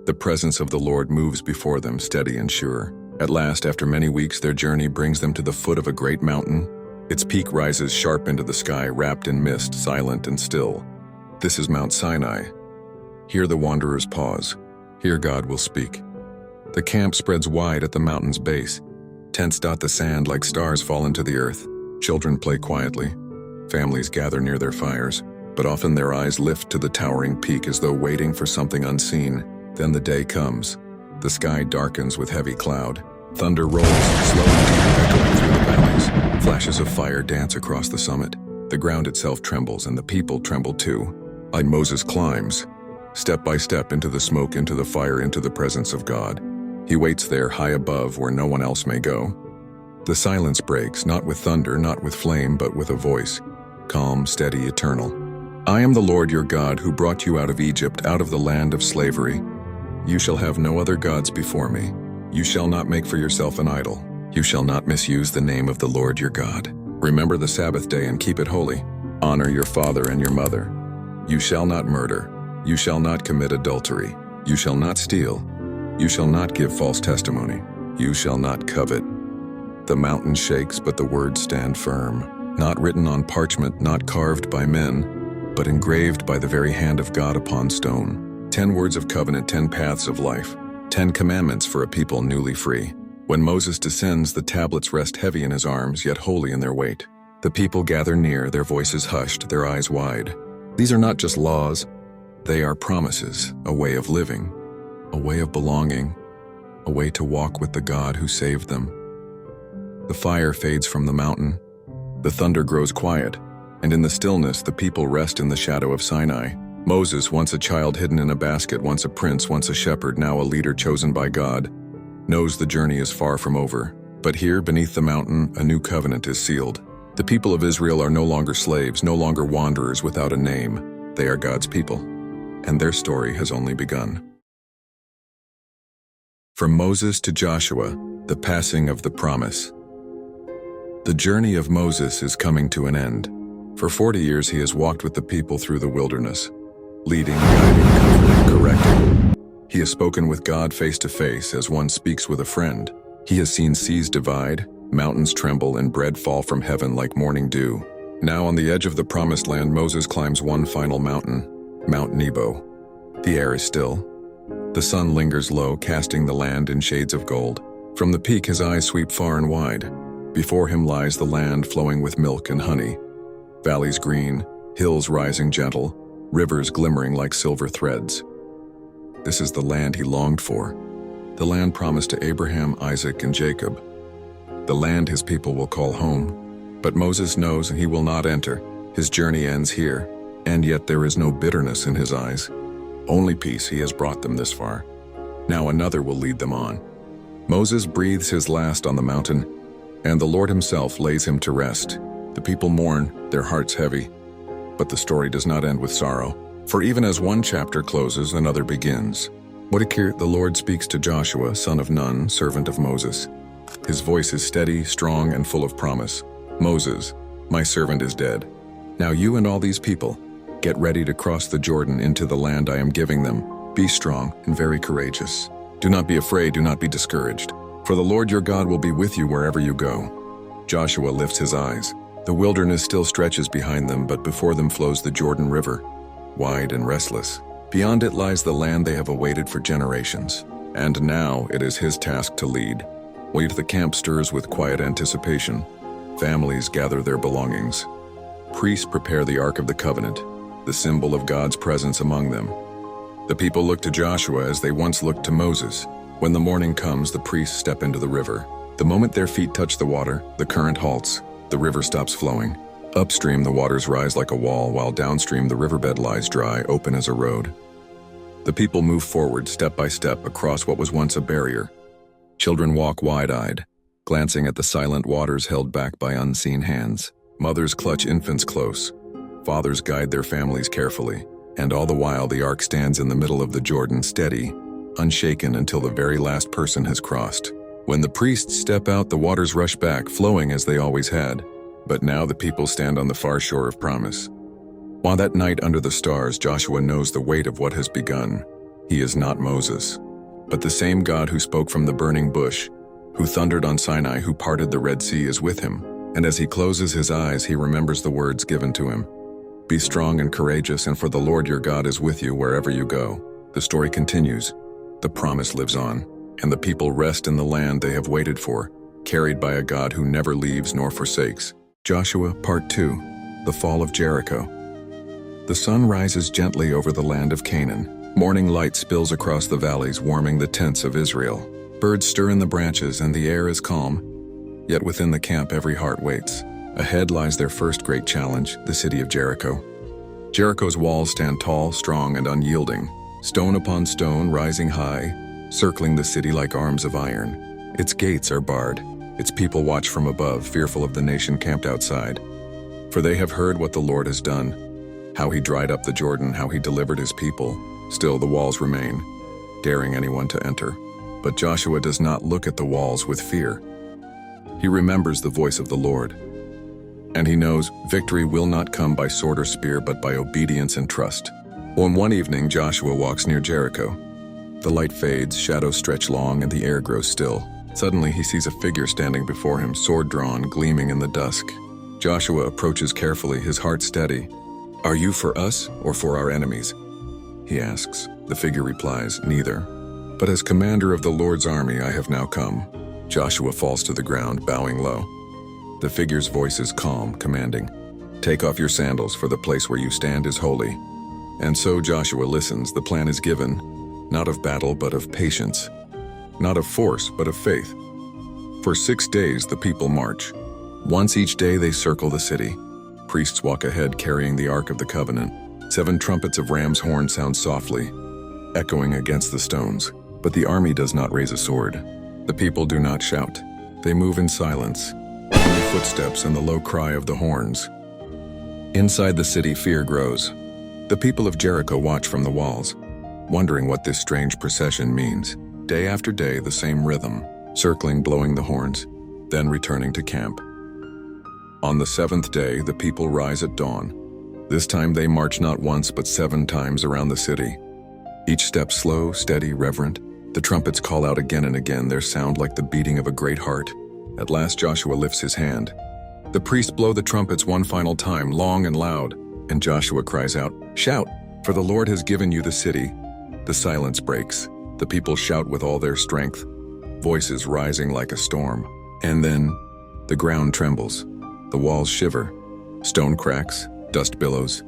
The presence of the Lord moves before them, steady and sure. At last, after many weeks, their journey brings them to the foot of a great mountain. Its peak rises sharp into the sky, wrapped in mist, silent and still. This is Mount Sinai. Here the wanderers pause. Here God will speak. The camp spreads wide at the mountain's base. Tents dot the sand like stars fall into the earth. Children play quietly. Families gather near their fires, but often their eyes lift to the towering peak as though waiting for something unseen. Then the day comes. The sky darkens with heavy cloud. Thunder rolls, slow and deep, echoing through the valleys. Flashes of fire dance across the summit. The ground itself trembles, and the people tremble too. And Moses climbs, step by step, into the smoke, into the fire, into the presence of God. He waits there, high above, where no one else may go. The silence breaks, not with thunder, not with flame, but with a voice, calm, steady, eternal. "I am the Lord your God, who brought you out of Egypt, out of the land of slavery. You shall have no other gods before me. You shall not make for yourself an idol. You shall not misuse the name of the Lord your God. Remember the Sabbath day and keep it holy. Honor your father and your mother. You shall not murder. You shall not commit adultery. You shall not steal. You shall not give false testimony. You shall not covet." The mountain shakes, but the words stand firm, not written on parchment, not carved by men, but engraved by the very hand of God upon stone. 10 words of covenant, 10 paths of life, 10 commandments for a people newly free. When Moses descends, the tablets rest heavy in his arms, yet holy in their weight. The people gather near, their voices hushed, their eyes wide. These are not just laws, they are promises, a way of living, a way of belonging, a way to walk with the God who saved them. The fire fades from the mountain, the thunder grows quiet, and in the stillness the people rest in the shadow of Sinai. Moses, once a child hidden in a basket, once a prince, once a shepherd, now a leader chosen by God, knows the journey is far from over. But here, beneath the mountain, a new covenant is sealed. The people of Israel are no longer slaves, no longer wanderers without a name. They are God's people, and their story has only begun. From Moses to Joshua, the passing of the promise. The journey of Moses is coming to an end. For 40 years he has walked with the people through the wilderness, leading, guiding, comforting, correcting. He has spoken with God face to face as one speaks with a friend. He has seen seas divide, mountains tremble, and bread fall from heaven like morning dew. Now on the edge of the promised land, Moses climbs one final mountain, Mount Nebo. The air is still. The sun lingers low, casting the land in shades of gold. From the peak his eyes sweep far and wide. Before him lies the land flowing with milk and honey. Valleys green, hills rising gentle, rivers glimmering like silver threads. This is the land he longed for, the land promised to Abraham, Isaac, and Jacob. The land his people will call home. But Moses knows he will not enter. His journey ends here, and yet there is no bitterness in his eyes. Only peace. He has brought them this far. Now another will lead them on. Moses breathes his last on the mountain, and the Lord himself lays him to rest. The people mourn, their hearts heavy. But the story does not end with sorrow, for even as one chapter closes, another begins. The Lord speaks to Joshua, son of Nun, servant of Moses. His voice is steady, strong, and full of promise. Moses, my servant is dead. Now you and all these people, get ready to cross the Jordan into the land I am giving them. Be strong and very courageous. Do not be afraid, do not be discouraged, for the Lord your God will be with you wherever you go. Joshua lifts his eyes. The wilderness still stretches behind them, but before them flows the Jordan River, wide and restless. Beyond it lies the land they have awaited for generations. And now it is his task to lead. The camp stirs with quiet anticipation. Families gather their belongings. Priests prepare the Ark of the Covenant, the symbol of God's presence among them. The people look to Joshua as they once looked to Moses. When the morning comes, the priests step into the river. The moment their feet touch the water, the current halts. The river stops flowing. Upstream, the waters rise like a wall, while downstream the riverbed lies dry, open as a road. The people move forward step by step across what was once a barrier. Children walk wide-eyed, glancing at the silent waters held back by unseen hands. Mothers clutch infants close. Fathers guide their families carefully. And all the while, the ark stands in the middle of the Jordan, steady, unshaken until the very last person has crossed. When the priests step out, the waters rush back, flowing as they always had. But now the people stand on the far shore of promise. While that night under the stars, Joshua knows the weight of what has begun. He is not Moses, but the same God who spoke from the burning bush, who thundered on Sinai, who parted the Red Sea, is with him. And as he closes his eyes, he remembers the words given to him. Be strong and courageous, and for the Lord your God is with you wherever you go. The story continues. The promise lives on, and the people rest in the land they have waited for, carried by a God who never leaves nor forsakes. Joshua, Part 2, The Fall of Jericho. The sun rises gently over the land of Canaan. Morning light spills across the valleys, warming the tents of Israel. Birds stir in the branches, and the air is calm. Yet within the camp, every heart waits. Ahead lies their first great challenge, the city of Jericho. Jericho's walls stand tall, strong, and unyielding, stone upon stone rising high, circling the city like arms of iron. Its gates are barred. Its people watch from above, fearful of the nation camped outside. For they have heard what the Lord has done, how he dried up the Jordan, how he delivered his people. Still the walls remain, daring anyone to enter. But Joshua does not look at the walls with fear. He remembers the voice of the Lord. And he knows victory will not come by sword or spear, but by obedience and trust. On one evening, Joshua walks near Jericho. The light fades, shadows stretch long, and the air grows still. Suddenly, he sees a figure standing before him, sword drawn, gleaming in the dusk. Joshua approaches carefully, his heart steady. "Are you for us or for our enemies?" he asks. The figure replies, "Neither. But as commander of the Lord's army, I have now come." Joshua falls to the ground, bowing low. The figure's voice is calm, commanding, "Take off your sandals, for the place where you stand is holy." And so Joshua listens. The plan is given, not of battle, but of patience. Not of force, but of faith. For 6 days the people march. Once each day they circle the city. Priests walk ahead carrying the Ark of the Covenant. 7 trumpets of ram's horn sound softly, echoing against the stones. But the army does not raise a sword. The people do not shout. They move in silence, only footsteps and the low cry of the horns. Inside the city, fear grows. The people of Jericho watch from the walls, wondering what this strange procession means. Day after day, the same rhythm, circling, blowing the horns, then returning to camp. On the 7th day, the people rise at dawn. This time they march not once but 7 times around the city. Each step slow, steady, reverent. The trumpets call out again and again, their sound like the beating of a great heart. At last Joshua lifts his hand. The priests blow the trumpets one final time, long and loud, and Joshua cries out, "Shout, for the Lord has given you the city." The silence breaks. The people shout with all their strength, voices rising like a storm. And then, the ground trembles. The walls shiver. Stone cracks, dust billows,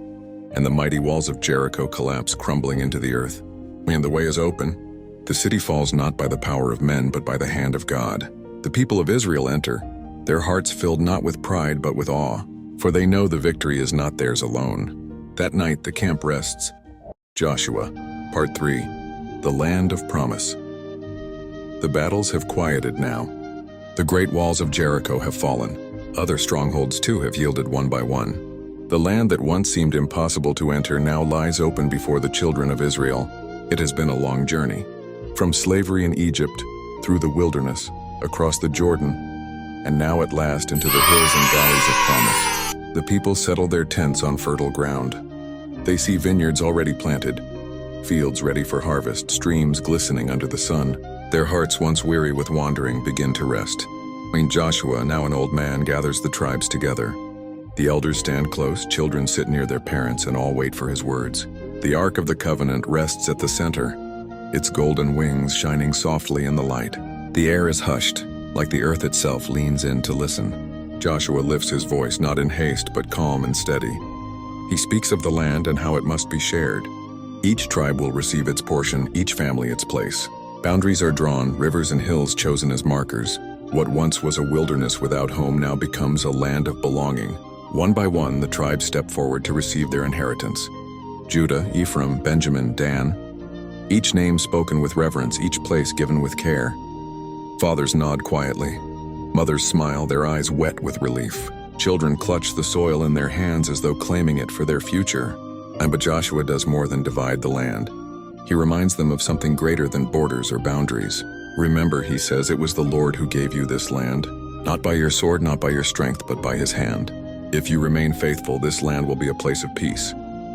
and the mighty walls of Jericho collapse, crumbling into the earth. And the way is open. The city falls not by the power of men, but by the hand of God. The people of Israel enter, their hearts filled not with pride, but with awe, for they know the victory is not theirs alone. That night the camp rests. Joshua, Part 3, The Land of Promise. The battles have quieted now. The great walls of Jericho have fallen. Other strongholds too have yielded one by one. The land that once seemed impossible to enter now lies open before the children of Israel. It has been a long journey. From slavery in Egypt, through the wilderness, across the Jordan, and now at last into the hills and valleys of promise. The people settle their tents on fertile ground. They see vineyards already planted, fields ready for harvest, streams glistening under the sun. Their hearts, once weary with wandering, begin to rest. Joshua, now an old man, gathers the tribes together. The elders stand close, children sit near their parents, and all wait for his words. The Ark of the Covenant rests at the center, its golden wings shining softly in the light. The air is hushed, like the earth itself leans in to listen. Joshua lifts his voice, not in haste, but calm and steady. He speaks of the land and how it must be shared. Each tribe will receive its portion, each family its place. Boundaries are drawn, rivers and hills chosen as markers. What once was a wilderness without home now becomes a land of belonging. One by one, the tribes step forward to receive their inheritance. Judah, Ephraim, Benjamin, Dan. Each name spoken with reverence, each place given with care. Fathers nod quietly. Mothers smile, their eyes wet with relief. Children clutch the soil in their hands as though claiming it for their future. But Joshua does more than divide the land. He reminds them of something greater than borders or boundaries. "Remember," he says, "it was the Lord who gave you this land. Not by your sword, not by your strength, but by his hand. If you remain faithful, this land will be a place of peace.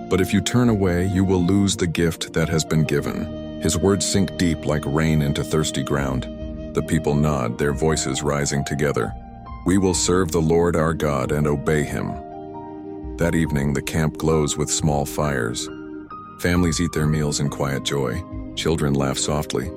But if you turn away, you will lose the gift that has been given." His words sink deep like rain into thirsty ground. The people nod, their voices rising together. "We will serve the Lord our God and obey him." That evening, the camp glows with small fires. Families eat their meals in quiet joy. Children laugh softly,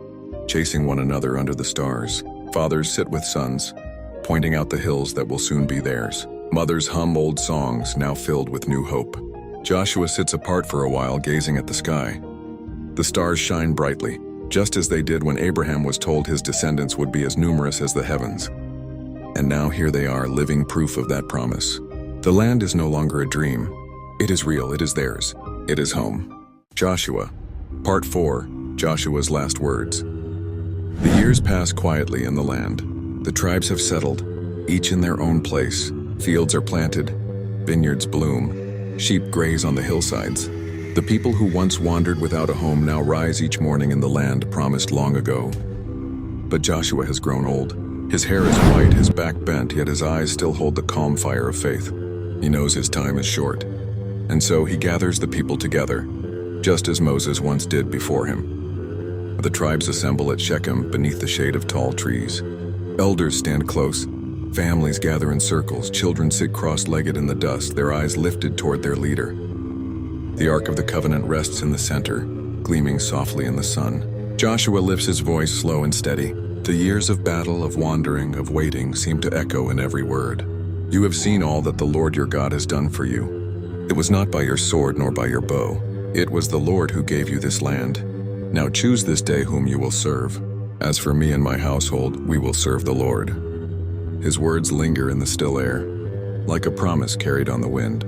chasing one another under the stars. Fathers sit with sons, pointing out the hills that will soon be theirs. Mothers hum old songs, now filled with new hope. Joshua sits apart for a while, gazing at the sky. The stars shine brightly, just as they did when Abraham was told his descendants would be as numerous as the heavens. And now here they are, living proof of that promise. The land is no longer a dream. It is real, it is theirs. It is home. Joshua, Part 4, Joshua's Last Words. The years pass quietly in the land. The tribes have settled, each in their own place. Fields are planted, vineyards bloom, sheep graze on the hillsides. The people who once wandered without a home now rise each morning in the land promised long ago. But Joshua has grown old. His hair is white, his back bent, yet his eyes still hold the calm fire of faith. He knows his time is short. And so he gathers the people together, just as Moses once did before him. The tribes assemble at Shechem beneath the shade of tall trees. Elders stand close. Families gather in circles. Children sit cross-legged in the dust, their eyes lifted toward their leader. The Ark of the Covenant rests in the center, gleaming softly in the sun. Joshua lifts his voice slow and steady. The years of battle, of wandering, of waiting seem to echo in every word. You have seen all that the Lord your God has done for you. It was not by your sword nor by your bow. It was the Lord who gave you this land. Now choose this day whom you will serve. As for me and my household, we will serve the Lord. His words linger in the still air, like a promise carried on the wind.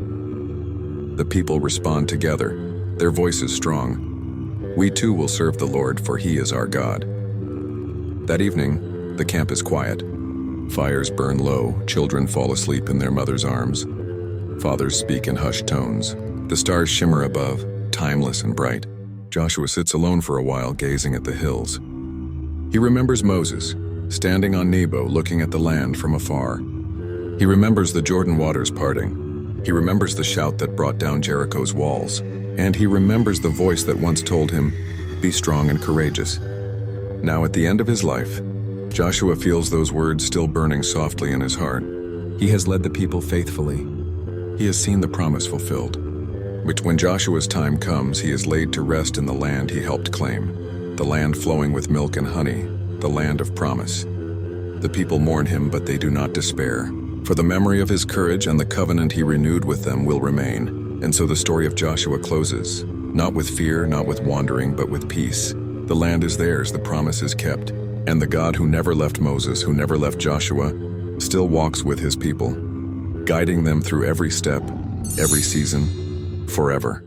The people respond together, their voices strong. We too will serve the Lord, for he is our God. That evening, the camp is quiet. Fires burn low, children fall asleep in their mother's arms. Fathers speak in hushed tones. The stars shimmer above, timeless and bright. Joshua sits alone for a while, gazing at the hills. He remembers Moses, standing on Nebo, looking at the land from afar. He remembers the Jordan waters parting. He remembers the shout that brought down Jericho's walls. And he remembers the voice that once told him, "Be strong and courageous." Now at the end of his life, Joshua feels those words still burning softly in his heart. He has led the people faithfully. He has seen the promise fulfilled. But when Joshua's time comes, he is laid to rest in the land he helped claim, the land flowing with milk and honey, the land of promise. The people mourn him, but they do not despair, for the memory of his courage and the covenant he renewed with them will remain. And so the story of Joshua closes, not with fear, not with wandering, but with peace. The land is theirs, the promise is kept, and the God who never left Moses, who never left Joshua, still walks with his people, guiding them through every step, every season, forever.